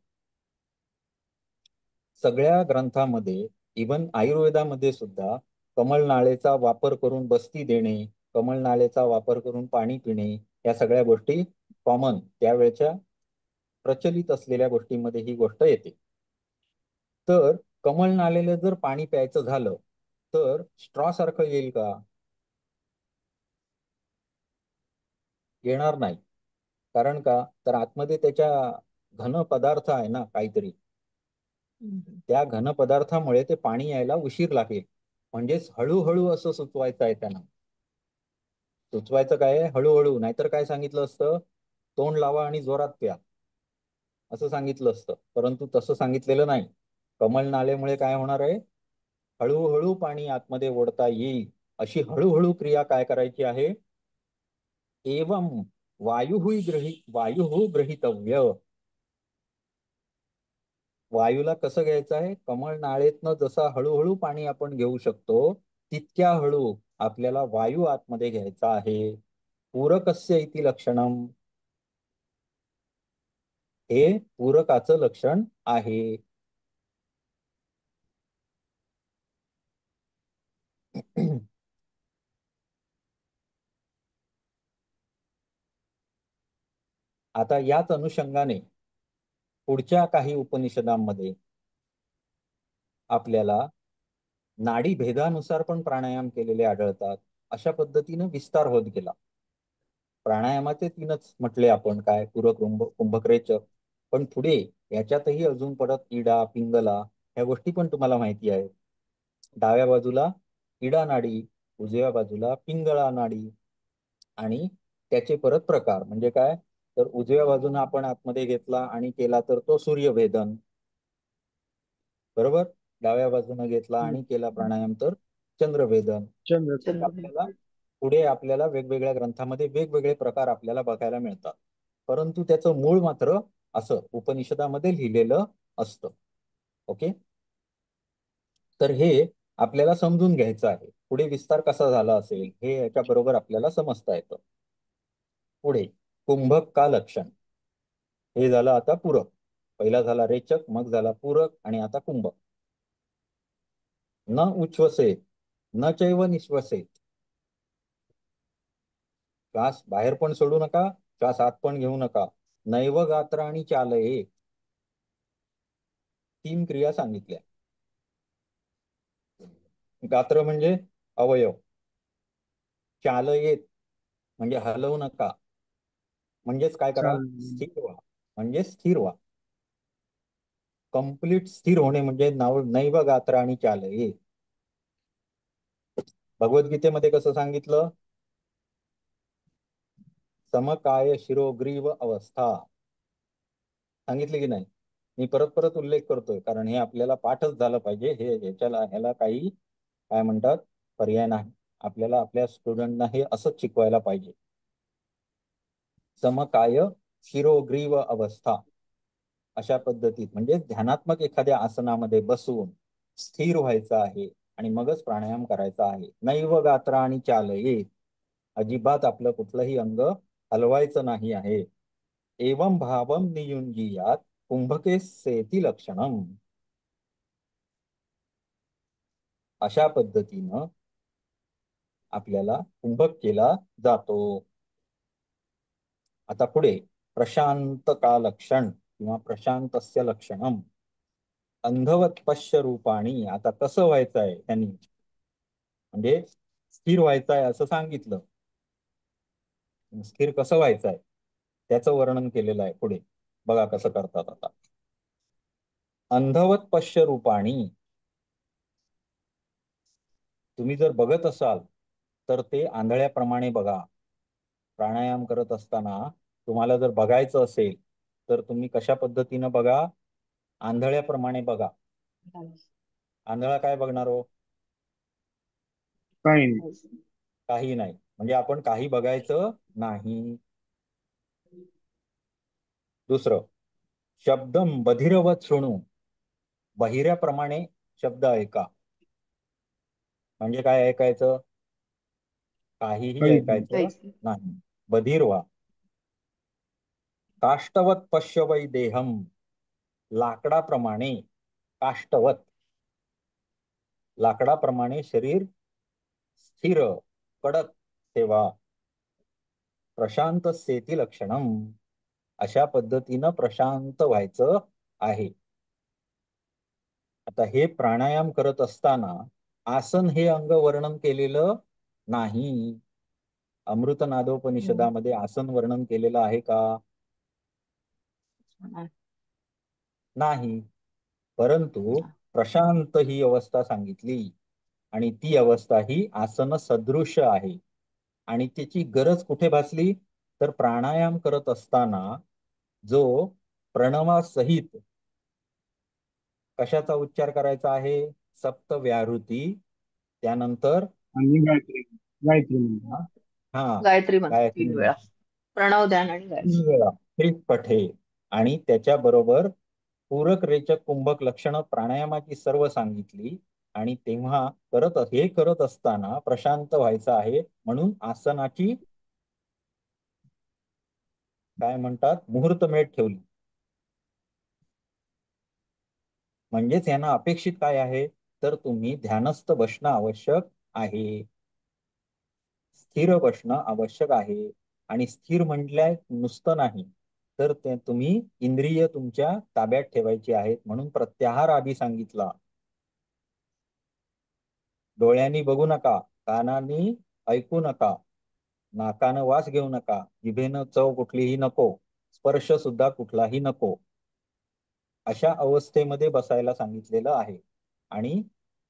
सगळ्या ग्रंथामध्ये, इवन आयुर्वेदामध्ये सुद्धा कमळनाळेचा वापर करून बस्ती देणे, कमळनाळेचा वापर करून पाणी पिणे, या सगळ्या गोष्टी कॉमन त्यावेळच्या प्रचलित असलेल्या गोष्टींमध्ये ही गोष्ट येते. तर कमळनाळेला जर पाणी प्यायचं झालं तर स्ट्रॉ सारखं येईल का? येणार नाही. कारण का? तर आतमध्ये त्याच्या घन पदार्थ आहे ना काहीतरी, त्या घन पदार्थामुळे ते पाणी यायला उशीर लागेल. म्हणजेच हळूहळू असं सुचवायचं आहे त्यांना. सुचवायचं काय आहे? हळूहळू. नाहीतर काय सांगितलं असतं? तोंड लावा आणि जोरात प्या, असं सांगितलं असतं. परंतु तसं सांगितलेलं नाही. कमल नालेमुळे काय होणार आहे? हळूहळू पाणी आतमध्ये ओढता येईल, अशी हळूहळू क्रिया काय करायची आहे? एवं वायु ग्रहितव्य. वायूला कसं घ्यायचं आहे, कमळ नाळेतनं जसं हळूहळू पाणी आपण घेऊ शकतो तितक्या हळू आपल्याला वायू आतमध्ये घ्यायचा आहे. पूरकस्य इति लक्षणम, हे पूरकाचं लक्षण आहे. आता याच अनुषंगाने पुढच्या काही उपनिषदांमध्ये आपल्याला नाडी भेदानुसार पण प्राणायाम केलेले आढळतात. अशा पद्धतीने विस्तार होत गेला. प्राणायामाचे तीनच म्हटले आपण, काय पूरक, कुंभकरेचक. पण पुढे याच्यातही अजून परत इडा, पिंगला ह्या गोष्टी पण तुम्हाला माहिती आहेत. डाव्या बाजूला इडा नाडी, उजव्या बाजूला पिंगळा नाडी, आणि त्याचे परत प्रकार म्हणजे काय, तर उजव्या बाजूने आपण आतमध्ये घेतला आणि केला तर तो सूर्यभेदन, बरोबर. डाव्या बाजूने घेतला आणि केला प्राणायाम तर चंद्रभेदन. चंद्र. आपल्याला पुढे आपल्याला वेगवेगळ्या ग्रंथामध्ये वेगवेगळे प्रकार आपल्याला बघायला मिळतात, परंतु त्याचं मूळ मात्र असं उपनिषदामध्ये लिहिलेलं असतं. ओके, तर हे आपल्याला समजून घ्यायचं आहे. पुढे विस्तार कसा झाला असेल हे याच्या बरोबर आपल्याला समजता येतं. पुढे कुंभक का लक्षण, हे झालं आता पूरक. पहिला झाला रेचक, मग झाला पूरक, आणि आता कुंभक. न उच्छ्वसेत न चैव निश्वसेत, श्वास बाहेर पण सोडू नका, श्वास आत पण घेऊ नका. नैव गात्र आणि चालये, तीन क्रिया सांगितल्या. गात्र म्हणजे अवयव, चालयेत म्हणजे हलवू नका, म्हणजेच काय करा, चाल. स्थिर व्हा, म्हणजे स्थिर व्हा. कंप्लीट स्थिर होणे म्हणजे नैव गात्र आणि चालये. भगवद्गीतेमध्ये कसं सांगितलं, समकाय शिरोग्रीव अवस्था सांगितली की नाही. मी परत परत उल्लेख करतोय कारण हे आपल्याला पाठच झालं पाहिजे. ह्याला काही काय म्हणतात पर्याय नाही. आपल्याला आपल्या स्टुडंटना हे असंच शिकवायला पाहिजे. समकाय शिरोग्रीव अवस्था अशा पद्धतीत म्हणजे ध्यानात्मक एखाद्या आसनामध्ये बसून स्थिर व्हायचं आहे आणि मगच प्राणायाम करायचा आहे. नैव गात्र आणि चालये, अजिबात आपलं कुठलंही अंग हलवायचं नाही आहे. एवं भावम नियुंजीयात कुंभके सेती लक्षणम, अशा पद्धतीनं आपल्याला कुंभक केला जातो. आता पुढे प्रशांत का लक्षण किंवा प्रशांतस्य लक्षणम, अंधवत पश्य रूपाणी. आता कसं व्हायचंय त्यांनी, म्हणजे स्थिर व्हायचंय असं सांगितलं, स्थिर कसं व्हायचंय त्याचं वर्णन केलेलं आहे पुढे. बघा कसं करतात आता. अंधवत पश्य रूपाणी, तुम्ही जर बघत असाल तर ते आंधळ्याप्रमाणे बघा. प्राणायाम करत असताना तुम्हाला जर बघायचं असेल तर तुम्ही कशा पद्धतीनं बघा, आंधळ्याप्रमाणे बघा. आंधळा काय बघणार हो, काही नाही. काही नाही, म्हणजे आपण काही बघायचं नाही. दुसरं, शब्दम बधिरवत शृणू, बहिऱ्याप्रमाणे शब्द ऐका. म्हणजे काय ऐकायचं, काहीही काहीच नाही. ऐकायचं नाही, बधीर व्हा. काष्टवत पश्य वै देहम, लाकडाप्रमाणे, काष्टवत लाकडाप्रमाणे शरीर स्थिर कडक ठेवा. प्रशांत सेती लक्षणम, अशा पद्धतीनं प्रशांत व्हायचं आहे. आता हे प्राणायाम करत असताना आसन हे अंग वर्णन केलेलं नाही. अमृतनादोपनिषदामध्ये आसन वर्णन केलेलं आहे का, नाही. परंतु प्रशांत ही अवस्था सांगितली आणि ती अवस्था ही आसन सदृश आहे. आणि त्याची गरज कुठे भासली, तर प्राणायाम करत असताना जो प्रणवासहित कशाचा उच्चार करायचा आहे, सप्त व्याहृती, त्यानंतर आणि गायत्री. गायत्री म्हणतात. हा हा, गायत्री मंत्र गायत्री 3 वेळा, प्रणव ध्यान आणि गायत्री. तीन वेळा त्रिपठे, आणि त्याच्या बरोबर पूरक रेचक कुंभक लक्षणं प्राणायामाची सर्व सांगितली आणि तेव्हा हे करत असताना प्रशांत व्हायचं आहे म्हणून आसनाची काय म्हणतात मुहूर्तमेढ ठेवली. म्हणजेच यांना अपेक्षित काय आहे तर तुम्ही ध्यानस्थ बसणं आवश्यक आहे, स्थिर बसणं आवश्यक आहे. आणि स्थिर म्हटलंय नुसतं नाही तर ते तुम्ही इंद्रिय तुमच्या ताब्यात ठेवायची आहेत म्हणून प्रत्याहार आधी सांगितला. डोळ्यांनी बघू नका, कानांनी ऐकू नका, नाकानं वास घेऊ नका, जिभेनं चव कुठलीही नको, स्पर्श सुद्धा कुठलाही नको. अशा अवस्थेमध्ये बसायला सांगितलेलं आहे. आणि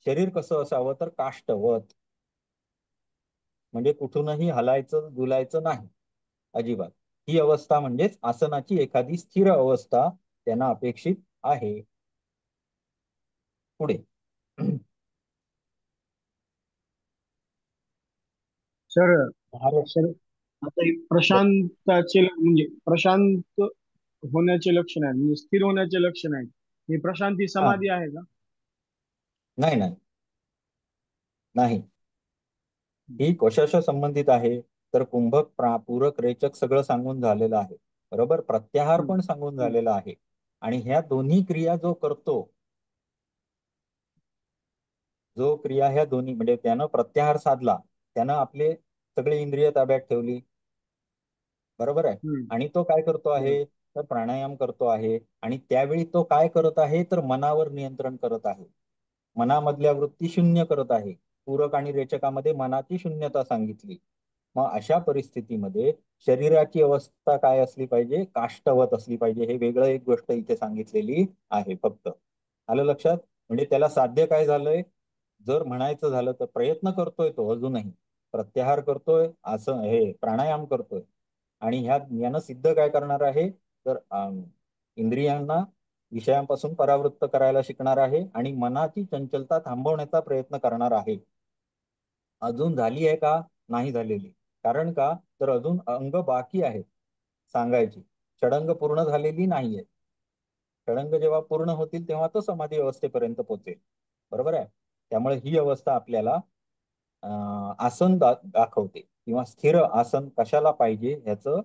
शरीर कसं असावं तर काष्ठवत, म्हणजे कुठूनही हलायचं डुलायचं नाही अजिबात. ही अवस्था म्हणजेच आसनाची एखादी स्थिर अवस्था त्यांना अपेक्षित आहे. पुढे सर भारत सर आता एक प्रशांताचे म्हणजे प्रशांत होण्याचे लक्षण आहे, म्हणजे स्थिर होण्याचे लक्षण आहे. ही प्रशांती हा समाधी आहे का? नाही नाही नाही, ही कशाशी संबंधित आहे तर कुंभक पूरक रेचक सगळं सांगून झालेलं आहे. बरोबर, प्रत्याहार हम्म, पण सांगून हम्म, झालेला आहे. आणि ह्या दोन्ही क्रिया जो करतो, जो क्रिया ह्या दोन्ही म्हणजे त्यानं प्रत्याहार साधला, त्यानं आपले सगळे इंद्रिय ताब्यात ठेवली. बरोबर आहे. हम्म, आणि तो काय करतो बरोबर. आहे तर प्राणायाम करतो आहे आणि त्यावेळी तो काय करत आहे तर मनावर नियंत्रण करत आहे, मनामधल्या वृत्ती शून्य करत आहे. पूरक आणि रेचकामध्ये मनाची शून्यता सांगितली. मग अशा परिस्थितीमध्ये शरीराची अवस्था काय असली पाहिजे, काष्ठवत असली पाहिजे. हे वेगळं एक गोष्ट इथे सांगितलेली आहे फक्त. आलं लक्षात? म्हणजे त्याला साध्य काय झालंय जर म्हणायचं झालं तर प्रयत्न करतोय तो अजूनही, प्रत्याहार करतोय, असं हे प्राणायाम करतोय. आणि यानं सिद्ध काय करणार आहे तर इंद्रियांना विषयांपासून परावृत्त करायला शिकणार आहे आणि मनाची चंचलता थांबवण्याचा प्रयत्न करणार आहे. अजून झाली आहे का? नाही झालेली. कारण का तर अजून अंग बाकी आहेत सांगायची. षडंग पूर्ण झालेली नाहीये. षडंग जेव्हा पूर्ण होतील तेव्हा तो समाधी अवस्थेपर्यंत पोहोचेल. बरोबर आहे. त्यामुळे ही अवस्था आपल्याला आसन दाखवते किंवा स्थिर आसन कशाला पाहिजे ह्याचं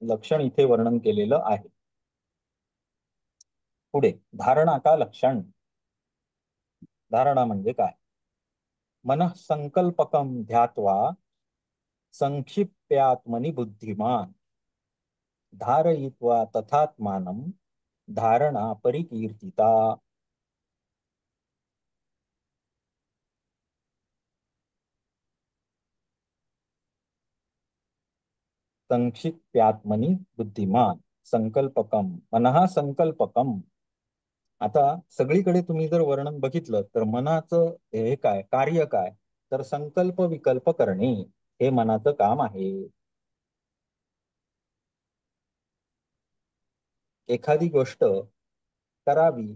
लक्षण इथे वर्णन केलेलं आहे. पुढे धारणा का लक्षण. धारणा म्हणजे काय? मन संकल्पकम ध्यात्वा संक्षिप्यात्मनि बुद्धिमान धारयित्वा तथात्मानं धारणा परिकीर्तिता. संक्षिप्यात्मनि बुद्धिमान संकल्पकम मनः संकल्पकम. आता सगळीकडे तुम्ही जर वर्णन बघितलं तर मनाचं हे काय कार्य काय तर संकल्प विकल्प करणे हे मनाचं काम आहे. एखादी गोष्ट करावी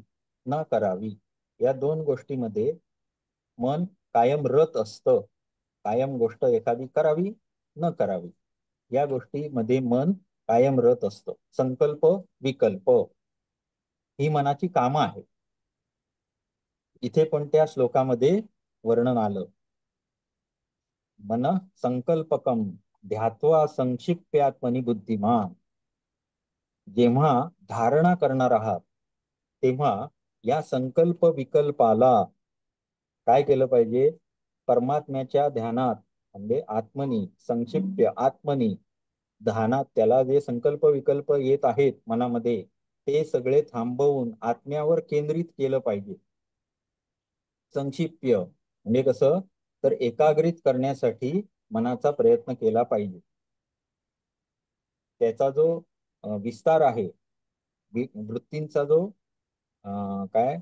ना करावी या दोन गोष्टीमध्ये मन कायम रत असतं. कायम गोष्ट एखादी करावी न करावी या गोष्टीमध्ये मन कायम रत असतं. संकल्प विकल्प ही मनाची कामं आहेत. इथे पण त्या श्लोकामध्ये वर्णन आलं. मन संकल्पकम ध्यात्वा संक्षिप्यात्मनि बुद्धिमान. जेव्हा धारणा करणार आहात तेव्हा या संकल्प विकल्पाला काय केलं पाहिजे, परमात्म्याच्या ध्यानात म्हणजे आत्मनी संक्षिप्य आत्मनी ध्यानात त्याला जे संकल्प विकल्प येत आहेत मनामध्ये ते सगळे थांबवून आत्म्यावर केंद्रित केलं पाहिजे. संक्षिप्य म्हणजे कसं तर एकाग्रित करण्यासाठी मनाचा प्रयत्न केला पाहिजे. त्याचा जो विस्तार आहे, वृत्तींचा जो काय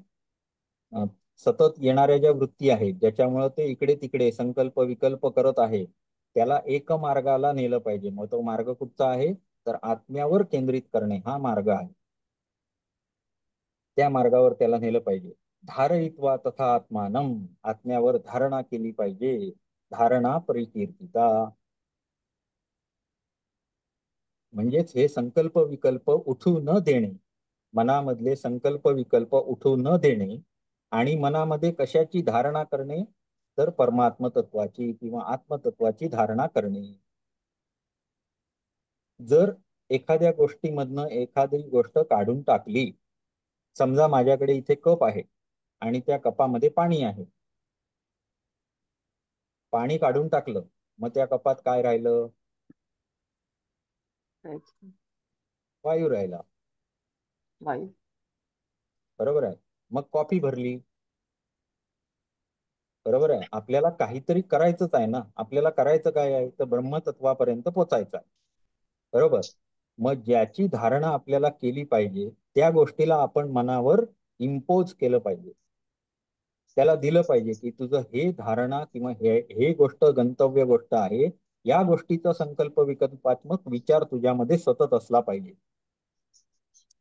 सतत येणाऱ्या ज्या वृत्ती आहेत ज्याच्यामुळे ते इकडे तिकडे संकल्प विकल्प करत आहे त्याला एक मार्गाला नेलं पाहिजे. मग तो मार्ग कुठचा आहे तर आत्म्यावर केंद्रित करणे हा मार्ग आहे. त्या मार्गावर त्याला नेलं पाहिजे. धारयित्वा तथा आत्मानम आत्म्यावर धारणा केली पाहिजे. धारणा परिकीर्तिता म्हणजेच हे संकल्प विकल्प उठू न देणे मनामधले संकल्प विकल्प उठू न देणे आणि मनामध्ये कशाची धारणा करणे, तर परमात्म तत्वाची किंवा आत्मतत्वाची धारणा करणे. जर एखाद्या गोष्टीमधनं एखादी गोष्ट काढून टाकली, समजा माझ्याकडे इथे कप आहे आणि त्या कपामध्ये पाणी आहे. पाणी काढून टाकलं, मग त्या कपात काय राहिलं? वायू राहिला. वायू. बरोबर आहे. मग कॉफी भरली. बरोबर आहे. आपल्याला काहीतरी करायचंच आहे ना. आपल्याला करायचं काय आहे, तर ब्रह्मतत्वापर्यंत पोचायचं आहे. बरोबर. मग ज्याची धारणा आपल्याला केली पाहिजे त्या गोष्टीला आपण मनावर इम्पोज केलं पाहिजे. त्याला दिलं पाहिजे की तुझं हे धारणा किंवा हे हे गोष्ट गंतव्य गोष्ट आहे. या गोष्टीचा संकल्प विकल्पात्मक विचार तुझ्यामध्ये सतत असला पाहिजे.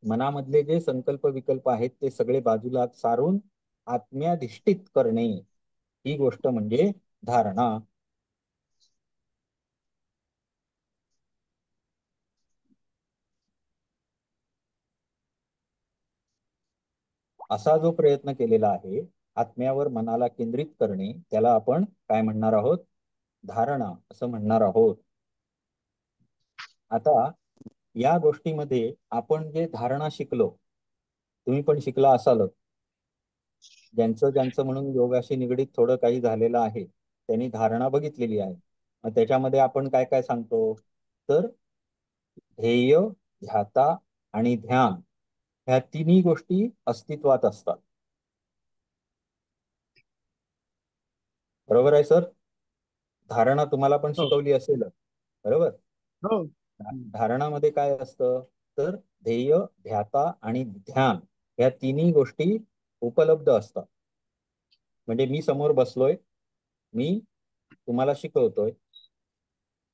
मनामधले जे संकल्प विकल्प आहेत ते सगळे बाजूला सारून आत्म्याधिष्ठित करणे, ही गोष्ट म्हणजे धारणा. असा जो प्रयत्न केलेला आहे आत्म्यावर मनाला केंद्रित करणे, त्याला आपण काय म्हणणार आहोत? धारणा असं म्हणणार आहोत. आता या गोष्टीमध्ये आपण जे धारणा शिकलो, तुम्ही पण शिकला असाल. ज्यांचं ज्यांचं म्हणून योगाशी निगडीत थोडं काही झालेलं आहे त्यांनी धारणा बघितलेली आहे. मग त्याच्यामध्ये आपण काय काय सांगतो, तर ध्येय, ध्याता आणि ध्यान ह्या तिन्ही गोष्टी अस्तित्वात असतात. बरोबर आहे सर? धारणा तुम्हाला पण हो. शिकवली असेल. बरोबर. हो. धारणामध्ये काय असतं, तर ध्येय, ध्याता आणि ध्यान ह्या तिन्ही गोष्टी उपलब्ध असतात. म्हणजे मी समोर बसलोय, मी तुम्हाला शिकवतोय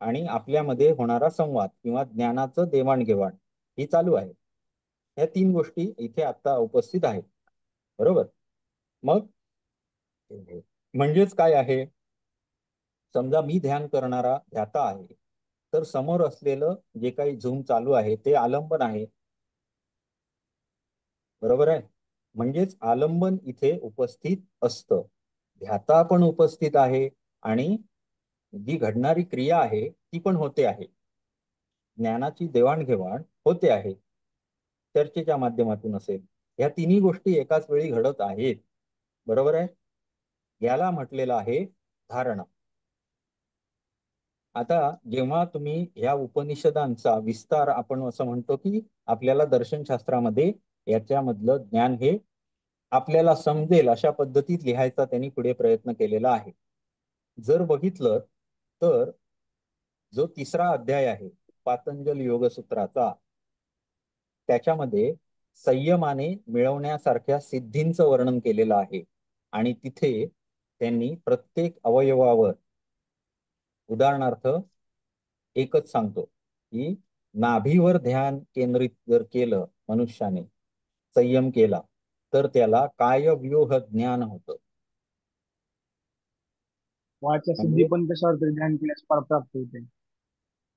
आणि आपल्यामध्ये होणारा संवाद किंवा ज्ञानाचं देवाणघेवाण ही चालू आहे. ह्या तीन गोष्टी इथे आता उपस्थित आहेत. बरोबर. मग म्हणजेच काय आहे, समजा मी ध्यान करणारा ध्याता आहे, तर समोर असलेलं जे काही झूम चालू आहे ते आलंबन आहे. बरोबर आहे. म्हणजेच आलंबन इथे उपस्थित असतं, ध्याता पण उपस्थित आहे आणि जी घडणारी क्रिया आहे ती पण होते आहे. ज्ञानाची देवाणघेवाण होते आहे, चर्चेच्या माध्यमातून असेल. या तिन्ही गोष्टी एकाच वेळी घडत आहेत. बरोबर आहे. याला म्हटलेलं आहे धारणा. आता जेव्हा तुम्ही या उपनिषदांचा विस्तार, आपण असं म्हणतो की आपल्याला दर्शनशास्त्रामध्ये याच्यामधलं ज्ञान हे आपल्याला समजेल अशा पद्धतीत लिहायचा त्यांनी पुढे प्रयत्न केलेला आहे. जर बघितलं तर जो तिसरा अध्याय आहे पातंजल योगसूत्राचा, त्याच्यामध्ये संयमाने मिळवण्यासारख्या सिद्धींचं वर्णन केलेलं आहे. आणि तिथे त्यांनी प्रत्येक अवयवावर, उदाहरणार्थ एकच सांगतो की नाभीवर ध्यान केंद्रित जर केलं मनुष्याने, संयम केला, तर त्याला कायव्यूह ज्ञान होतं. वाचा सिद्धी म्हणजे पण कशावर तरी ध्यान केल्यास प्राप्त होते.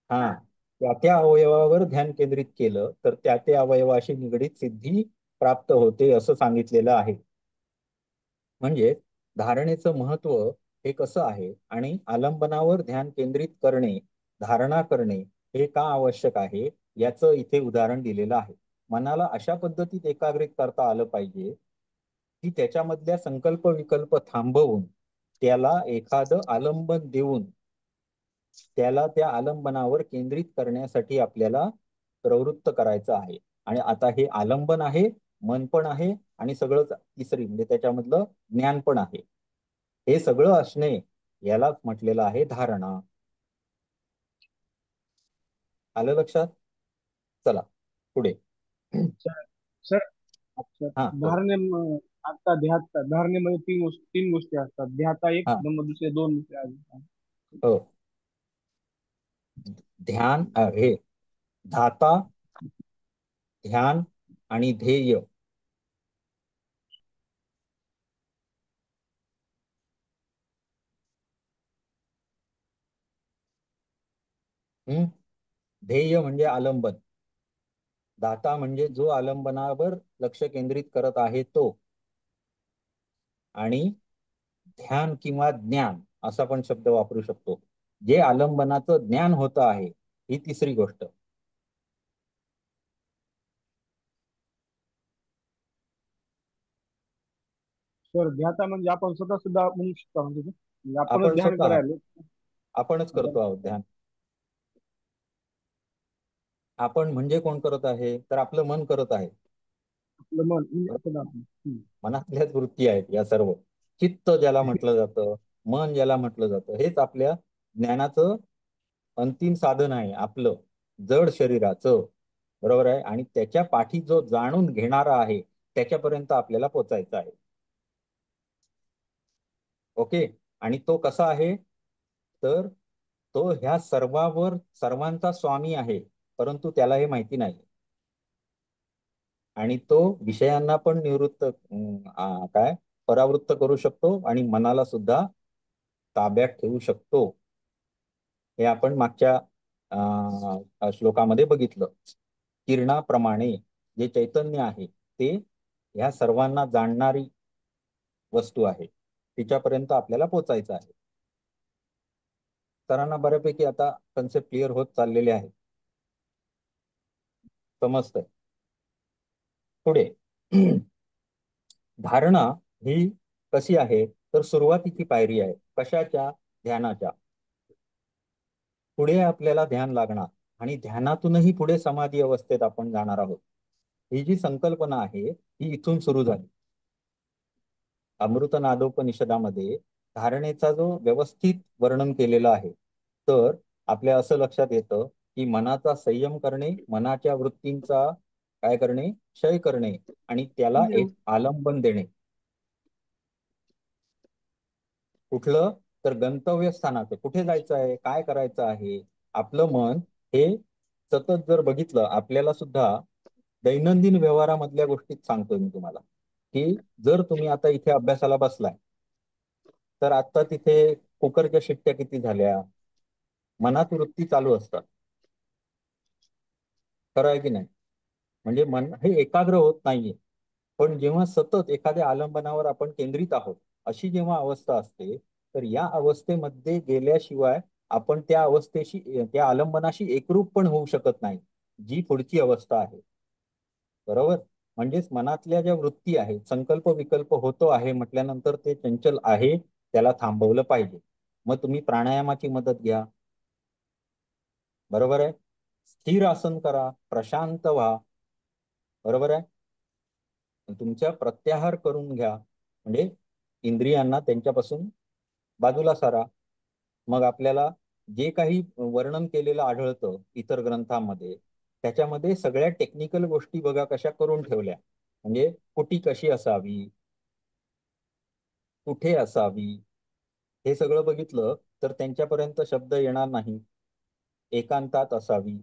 हा, त्या त्या अवयवावर ध्यान केंद्रित केलं तर त्या त्या अवयवाशी निगडीत सिद्धी प्राप्त होते असं सांगितलेलं आहे. म्हणजे धारणेचं महत्व हे कसं आहे आणि आलंबनावर ध्यान केंद्रित करणे, धारणा करणे हे का आवश्यक आहे याचं इथे उदाहरण दिलेलं आहे. मनाला अशा पद्धतीत एकाग्रित करता आलं पाहिजे की त्याच्यामधल्या संकल्प विकल्प थांबवून त्याला एखादं आलंबन देऊन त्याला त्या आलंबनावर केंद्रित करण्यासाठी आपल्याला प्रवृत्त करायचं आहे. आणि आता हे आलंबन आहे, मन पण आहे आणि सगळं तिसरी म्हणजे त्याच्यामधलं ज्ञान पण आहे. हे सगळं असणे यालाच म्हटलेलं आहे धारणा. आलं लक्षात? चला पुढे. सर सर सर, हा बोला. धारणे आता ध्याता धारणेमध्ये तीन गोष्टी असतात. ध्याता एक, हा. मग दुसरे दोन दुसरे आहेत. हो. ध्यान हे धाता, ध्यान आणि ध्येय. ध्येय म्हणजे आलंबन. दाता म्हणजे जो आलंबनावर लक्ष केंद्रित करत आहे तो. आणि ध्यान किंवा ज्ञान असा पण शब्द वापरू शकतो. जे आलंबनाचं ज्ञान होतं आहे, ही तिसरी गोष्ट. सर ध्याता म्हणजे आपण स्वतः सुद्धा म्हणू शकतो म्हणजे आपणच आपण ध्यान स्वतः करायला. आपणच करतो आहोत ध्यान. आपण म्हणजे कोण करत आहे, तर आपलं मन करत आहे. आपलं मन म्हणजे आपण मनातल्याच वृत्ती आहेत या सर्व. चित्त ज्याला म्हटलं जातं, मन ज्याला म्हटलं जातं, हेच आपल्या ज्ञानाचं अंतिम साधन आहे, आपलं जड शरीराचं. बरोबर आहे. आणि त्याच्या पाठी जो जाणून घेणारा आहे, त्याच्यापर्यंत आपल्याला पोचायचं आहे. ओके. आणि तो कसा आहे, तर तो ह्या सर्वावर सर्वांचा स्वामी आहे, परंतु त्याला हे माहिती नाही. आणि तो विषयांना पण काय परावृत्त करू शकतो आणि मनाला सुद्धा ताब्यात ठेवू शकतो. हे आपण मागच्या श्लोकामध्ये बघितलं. किरणाप्रमाणे जे चैतन्य आहे ते ह्या सर्वांना जाणणारी वस्तू आहे, तिच्यापर्यंत आपल्याला पोचायचं आहे. सरांना बऱ्यापैकी आता कन्सेप्ट क्लिअर होत चाललेले आहे, समजतंय. पुढे धारणा ही कशी आहे, तर सुरुवातीची पायरी आहे. कशाच्या? ध्यानाच्या. पुढे आपल्याला ध्यान लागणार आणि ध्यानातूनही पुढे समाधी अवस्थेत आपण जाणार आहोत. ही जी संकल्पना आहे ही इथून सुरू झाली. अमृतनादोपनिषदामध्ये धारणेचा जो व्यवस्थित वर्णन केलेलं आहे, तर आपल्या असं लक्षात येतं की मनाचा संयम करणे, मनाच्या वृत्तींचा काय करणे, क्षय करणे आणि त्याला एक आलंबन देणे. कुठलं? तर गंतव्य स्थानाचं. कुठे जायचं आहे, काय करायचं आहे, आपलं मन हे सतत जर बघितलं, आपल्याला सुद्धा दैनंदिन व्यवहारामधल्या गोष्टीत सांगतोय मी तुम्हाला, की जर तुम्ही आता इथे अभ्यासाला बसलाय, तर आता तिथे कुकरच्या शिट्ट्या किती झाल्या, मनात वृत्ती चालू असतात. खरं आहे की नाही? म्हणजे मन हे एकाग्र होत नाहीये. पण जेव्हा सतत एखाद्या आलंबनावर आपण केंद्रित आहोत, अशी जेव्हा अवस्था असते, तर या अवस्थेमध्ये गेल्याशिवाय आपण त्या अवस्थेशी, त्या आलंबनाशी एकरूप पण होऊ शकत नाही, जी पुढची अवस्था आहे. बरोबर. म्हणजेच मनातल्या ज्या वृत्ती आहेत, संकल्प विकल्प होतो आहे म्हटल्यानंतर ते चंचल आहे, त्याला थांबवलं पाहिजे. मग तुम्ही प्राणायामाची मदत घ्या. बरोबर आहे. स्थिर आसन करा, प्रशांत व्हा. बरोबर आहे. तुमच्या प्रत्याहार करून घ्या, म्हणजे इंद्रियांना त्यांच्यापासून बाजूला सारा. मग आपल्याला जे काही वर्णन केलेलं आढळतं इतर ग्रंथांमध्ये, त्याच्यामध्ये सगळ्या टेक्निकल गोष्टी बघा कशा करून ठेवल्या. म्हणजे कुटी कशी असावी, कुठे असावी, हे सगळं बघितलं तर त्यांच्यापर्यंत शब्द येणार नाही. एकांतात असावी.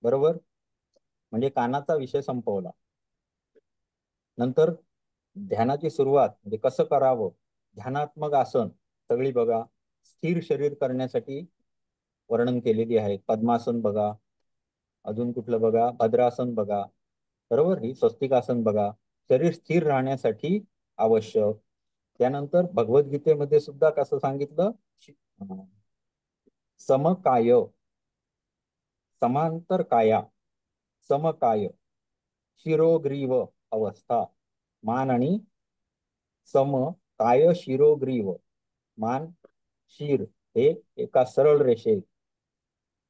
बरोबर. म्हणजे कानाचा विषय संपवला. नंतर ध्यानाची सुरुवात म्हणजे कसं करावं, ध्यानात्मक आसन सगळी बघा. स्थिर शरीर करण्यासाठी वर्णन केलेली आहे. पद्मासन बघा, अजून कुठलं बघा, भद्रासन बघा. बरोबर. ही स्वस्तिकासन बघा. शरीर स्थिर राहण्यासाठी आवश्यक. त्यानंतर भगवद्गीतेमध्ये सुद्धा कसं सांगितलं, समकाय, समांतर काया, समकाय, शिरोग्रीव अवस्था. मान आणि सम, काय शिरोग्रीव, मान शिर हे एका सरळ रेषेत,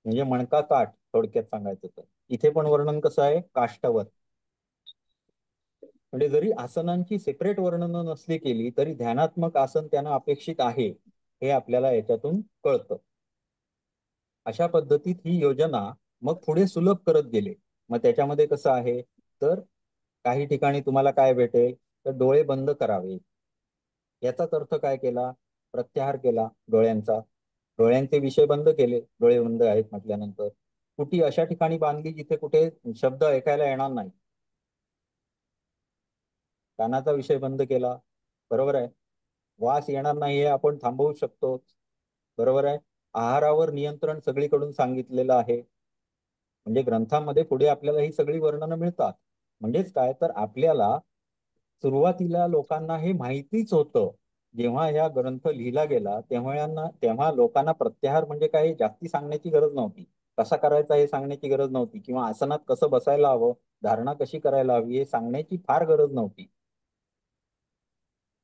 म्हणजे मणका काठ थोडक्यात सांगायचं तर. इथे पण वर्णन कसं आहे, काष्ठवत. म्हणजे जरी आसनांची सेपरेट वर्णन नसली केली तरी ध्यानात्मक आसन त्यांना अपेक्षित आहे, हे आपल्याला याच्यातून कळतं. अशा पद्धतीत ही योजना मग पुढे सुलभ करत गेले. मग त्याच्यामध्ये कसं आहे, तर काही ठिकाणी तुम्हाला काय भेटेल, तर डोळे बंद करावे. याचाच अर्थ काय केला, प्रत्याहार केला डोळ्यांचा. डोळ्यांचे विषय बंद केले, डोळे बंद आहेत म्हटल्यानंतर. कुठे अशा ठिकाणी बांधली जिथे कुठे शब्द ऐकायला येणार नाही. कानाचा विषय बंद केला. बरोबर आहे. वास येणार नाही हे आपण थांबवू शकतो. बरोबर आहे. आहारावर नियंत्रण सगळीकडून सांगितलेलं आहे. म्हणजे ग्रंथामध्ये पुढे आपल्याला ही सगळी वर्णनं मिळतात. म्हणजेच काय तर आपल्याला सुरुवातीला लोकांना हे माहितीच होतं. जेव्हा या ग्रंथ लिहिला गेला तेव्हा लोकांना प्रत्याहार म्हणजे काय जास्ती सांगण्याची गरज नव्हती. कसा करायचा हे सांगण्याची गरज नव्हती, किंवा आसनात कसं बसायला हवं, धारणा कशी करायला हवी हे सांगण्याची फार गरज नव्हती.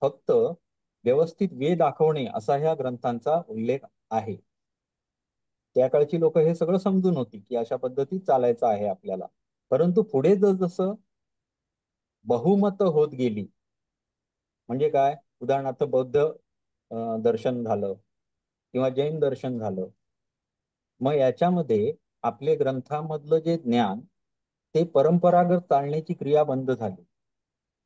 फक्त व्यवस्थित वे दाखवणे असा ह्या ग्रंथांचा उल्लेख आहे. त्या काळची लोक हे सगळं समजून होती की अशा पद्धतीत चालायचं आहे आपल्याला. परंतु पुढे जसं बहुमत होत गेली, म्हणजे काय, उदाहरणार्थ बौद्ध दर्शन झालं किंवा जैन दर्शन झालं, मग याच्यामध्ये आपले ग्रंथामधलं जे ज्ञान ते परंपरागत चालण्याची क्रिया बंद झाली.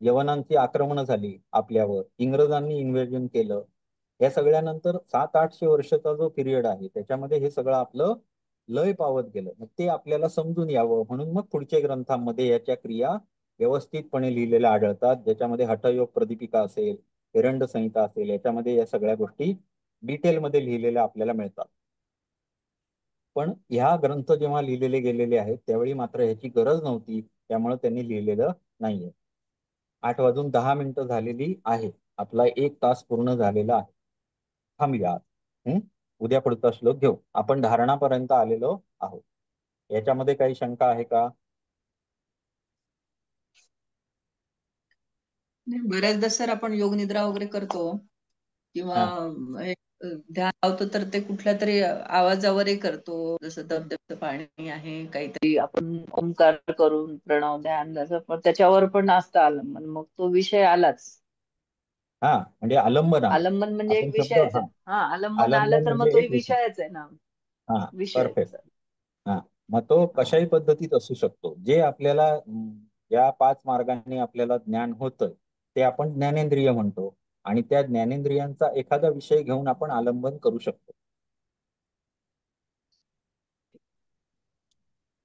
यवनांची आक्रमणं झाली आपल्यावर, इंग्रजांनी इन्व्हेजन केलं. या सगळ्यानंतर 700-800 वर्षाचा जो पिरियड आहे त्याच्यामध्ये हे सगळं आपलं लय पावत गेलं. मग ते आपल्याला समजून यावं म्हणून मग पुढच्या ग्रंथांमध्ये याच्या क्रिया व्यवस्थितपणे लिहिलेल्या आढळतात, ज्याच्यामध्ये हठयोग प्रदीपिका असेल, एरंड संहिता असेल, याच्यामध्ये या सगळ्या गोष्टी डिटेलमध्ये लिहिलेल्या आपल्याला मिळतात. पण ह्या ग्रंथ जेव्हा लिहिलेले गेलेले आहेत त्यावेळी मात्र ह्याची गरज नव्हती, त्यामुळे त्यांनी लिहिलेलं नाहीये. 8:10 झालेली आहे. आपला 1 तास पूर्ण झालेला आहे. थांबूया. उद्या पुढचा श्लोक घेऊ. आपण धारणापर्यंत आलेलो आहोत. याच्यामध्ये काही शंका आहे का? नाही, बऱ्याचदा सर आपण योग निद्रा वगैरे करतो किंवा हा हे ध्यान लावतो, तर ते कुठल्या तरी आवाजावरही करतो. जसं धबधब्याचं पाणी आहे, काहीतरी आपण ओंकार करून प्रणव ध्यान जसं, पण त्याच्यावर पण असतं आलंबन. मग तो विषय आलाच. हा म्हणजे आलंबन आलं. आलंबन म्हणजे एक आपण शब्द, विषयच हा, आहे. हा, आलंबन आलं आलंबन तर मग म्हणजे तो एक विषय. विषयच आहे ना. हा, विषयच. परफेक्ट. हा, मग तो हा. कशाही पद्धतीत असू शकतो. जे आपल्याला या 5 मार्गांनी आपल्याला ज्ञान होतं ते आपण ज्ञानेंद्रिय म्हणतो, आणि त्या ज्ञानेंद्रियांचा एखादा विषय घेऊन आपण आलंबन करू शकतो.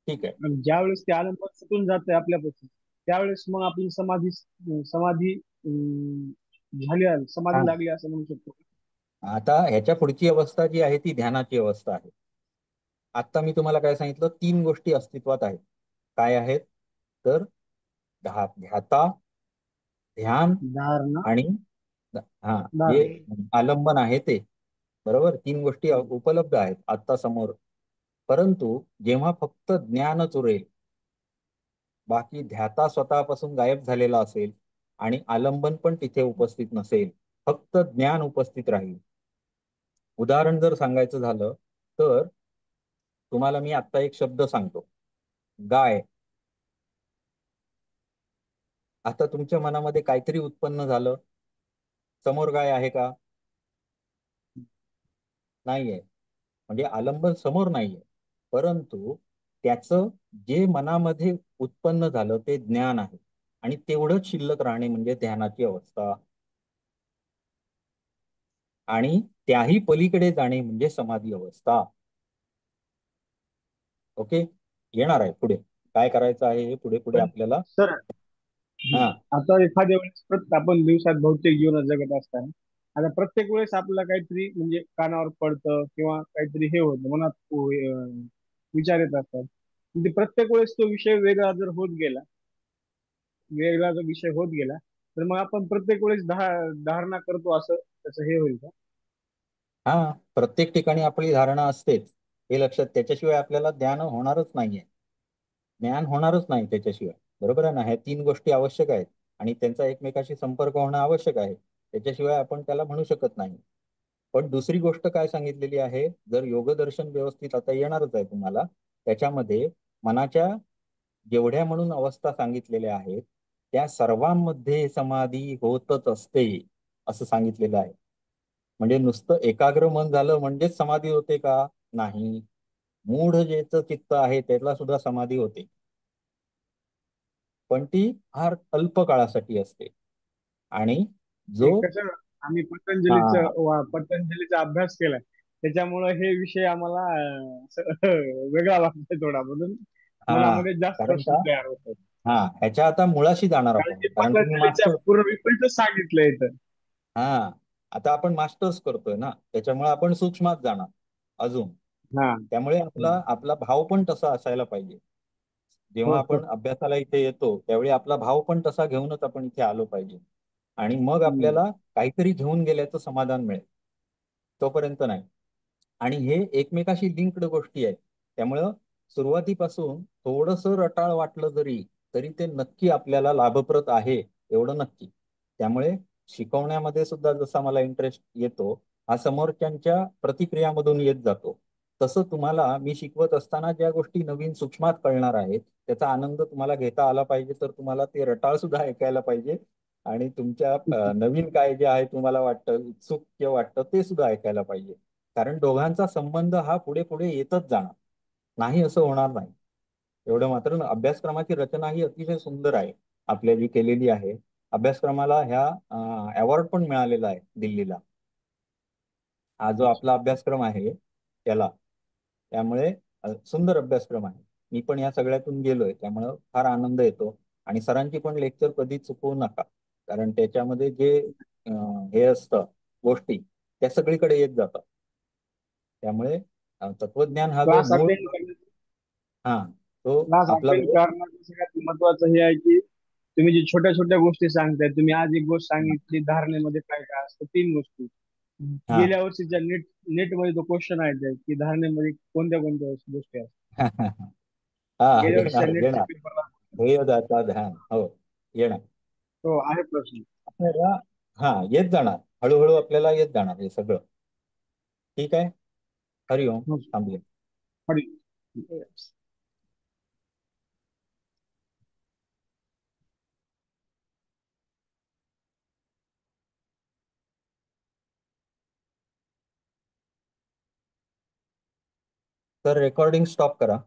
ठीक आहे. आणि ज्यावेळेस ते आलंबन सुटून जाते आपल्यापासून, त्यावेळेस मग आपली समाधी समाधी हा, समाधी लागली असं म्हणू शकतो. आता ह्याच्या पुढची अवस्था जी आहे ती ध्यानाची अवस्था आहे. आता मी तुम्हाला काय सांगितलं, 3 गोष्टी अस्तित्वात आहेत. काय आहेत तर ध्याता, ध्यान धारणा, आणि हा, जे धारणा. आलंबन आहे ते. बरोबर, 3 गोष्टी उपलब्ध आहेत आता समोर. परंतु जेव्हा फक्त ज्ञानच उरेल, बाकी ध्याता स्वतःपासून गायब झालेला असेल आणि आलंबन पण तिथे उपस्थित नसेल, फक्त ज्ञान उपस्थित राहील. उदाहरण जर सांगायचं झालं तर तुम्हाला मी आत्ता एक शब्द सांगतो, गाय. आता तुमच्या मनामध्ये काहीतरी उत्पन्न झालं, समोर गाय आहे का? नाहीये. म्हणजे आलंबन समोर नाहीये, परंतु त्याचं जे मनामध्ये उत्पन्न झालं ते ज्ञान आहे, आणि तेवढंच शिल्लक राहणे म्हणजे ध्यानाची अवस्था. आणि त्याही पलीकडे जाणे म्हणजे समाधी अवस्था. ओके, येणार आहे पुढे काय करायचं आहे हे पुढे पुढे पण आपल्याला. सर, हा आता एखाद्या वेळेस आपण दिवसात भौतिक जीवन जगत असताना, आता प्रत्येक वेळेस आपल्याला काहीतरी म्हणजे कानावर पडतं किंवा काहीतरी हे होतं मनात, विचार येत असतात. म्हणजे प्रत्येक वेळेस तो विषय वेगळा जर होत गेला, वेगळा जर विषय होत गेला, तर मग आपण प्रत्येक वेळेस धारणा करतो असं त्याचं हे होईल का? हा, प्रत्येक ठिकाणी आपली धारणा असतेच, हे लक्षात. त्याच्याशिवाय आपल्याला ज्ञान होणारच नाहीये. ज्ञान होणारच नाही त्याच्याशिवाय. बरोबर आहे ना? ह्या 3 गोष्टी आवश्यक आहेत आणि त्यांचा एकमेकाशी संपर्क होणं आवश्यक आहे. त्याच्याशिवाय आपण त्याला म्हणू शकत नाही. पण दुसरी गोष्ट काय सांगितलेली आहे, जर योगदर्शन व्यवस्थित आता येणारच आहे तुम्हाला, त्याच्यामध्ये मनाच्या जेवढ्या म्हणून अवस्था सांगितलेल्या आहेत त्या सर्वांमध्ये समाधी होतच असते असं सांगितलेलं आहे. म्हणजे नुसतं एकाग्र मन झालं म्हणजेच समाधी होते का? नाही. मूढ जेचं चित्त आहे त्याला सुद्धा समाधी होते, पण ती फार अल्प काळासाठी असते. आणि हे जो कसं, आम्ही हा पतंजलीचा अभ्यास केलाय, त्याच्यामुळे हे विषय आम्हाला असं वेगळा वाटतोय थोडा, म्हणून हा मनामध्ये जास्त कारण प्रश्न का, तयार होतात. हा, ह्याच्या आता मुळाशी जाणार कारण आपण, की कारण तुम्ही पतंजलीच्या मास्टर. पूर्ण विपरीतच सांगितलंय इथं. हा, आता आपण मास्टर्स करतोय ना, त्याच्यामुळे आपण सूक्ष्मात जाणार अजून. हा. त्यामुळे आपला हम्म. आपला भाव पण तसा असायला पाहिजे. हो जेव्हा हो. आपण अभ्यासाला इथे येतो त्यावेळी आपला भाव पण तसा घेऊनच आपण इथे आलो पाहिजे. आणि मग हम्म. आपल्याला काहीतरी घेऊन गेल्याचं समाधान मिळेल, तोपर्यंत नाही. आणि हे एकमेकाशी लिंक्ड गोष्टी आहेत. त्यामुळं सुरुवातीपासून थोडस रटाळ वाटलं जरी तरी ते नक्की आपल्याला लाभप्रद आहे, एवढं नक्की. त्यामुळे शिकवण्यामध्ये सुद्धा जसा मला इंटरेस्ट येतो, हा समोरच्यांच्या प्रतिक्रियामधून येत जातो. तसं तुम्हाला मी शिकवत असताना ज्या गोष्टी नवीन सूक्ष्मात कळणार आहेत त्याचा आनंद तुम्हाला घेता आला पाहिजे, तर तुम्हाला ते रटाळ सुद्धा ऐकायला पाहिजे. आणि तुमच्या नवीन काय जे आहे तुम्हाला वाटतं उत्सुक वाटतं ते सुद्धा ऐकायला पाहिजे. कारण दोघांचा संबंध हा पुढे पुढे येतच जाणार, नाही असं होणार नाही. एवढं मात्र अभ्यासक्रमाची रचना ही अतिशय सुंदर आहे आपल्या जी केलेली आहे. अभ्यासक्रमाला ह्या अवॉर्ड पण मिळालेला आहे दिल्लीला, हा जो आपला अभ्यासक्रम आहे त्याला. त्यामुळे सुंदर अभ्यासक्रम आहे. मी पण या सगळ्यातून गेलोय त्यामुळं फार आनंद येतो. आणि सरांची पण लेक्चर कधी चुकवू नका, कारण त्याच्यामध्ये जे हे असतं गोष्टी त्या सगळीकडे येत जातात. त्यामुळे तत्वज्ञान हा जो क्लास मूळ, अटेंड करण्याचं हा, तो क्लास आपला अटेंड करण्याचं सगळ्यात महत्वाचं हे आहे की तुम्ही जी छोट्या छोट्या गोष्टी सांगताय, तुम्ही आज एक गोष्ट सांगितली धारणेमध्ये काय काय असतं, 3 गोष्टी. हा. गेल्या वर्षीच्या नेट मध्ये तो क्वेश्चन आहे की धारणेमध्ये कोणत्या कोणत्या गोष्टी असतात. हा, गेल्या वर्षीच्या येणार नेटच्या येणार. पेपरला ध्येय जाता ध्यान, हो, येणार. तो आहे प्रश्न. आपल्याला हा येत जाणार, हळूहळू आपल्याला येत जाणार हे सगळं. ठीक आहे. हरिओम. हो. थांबूया. तर रेकॉर्डिंग स्टॉप करा.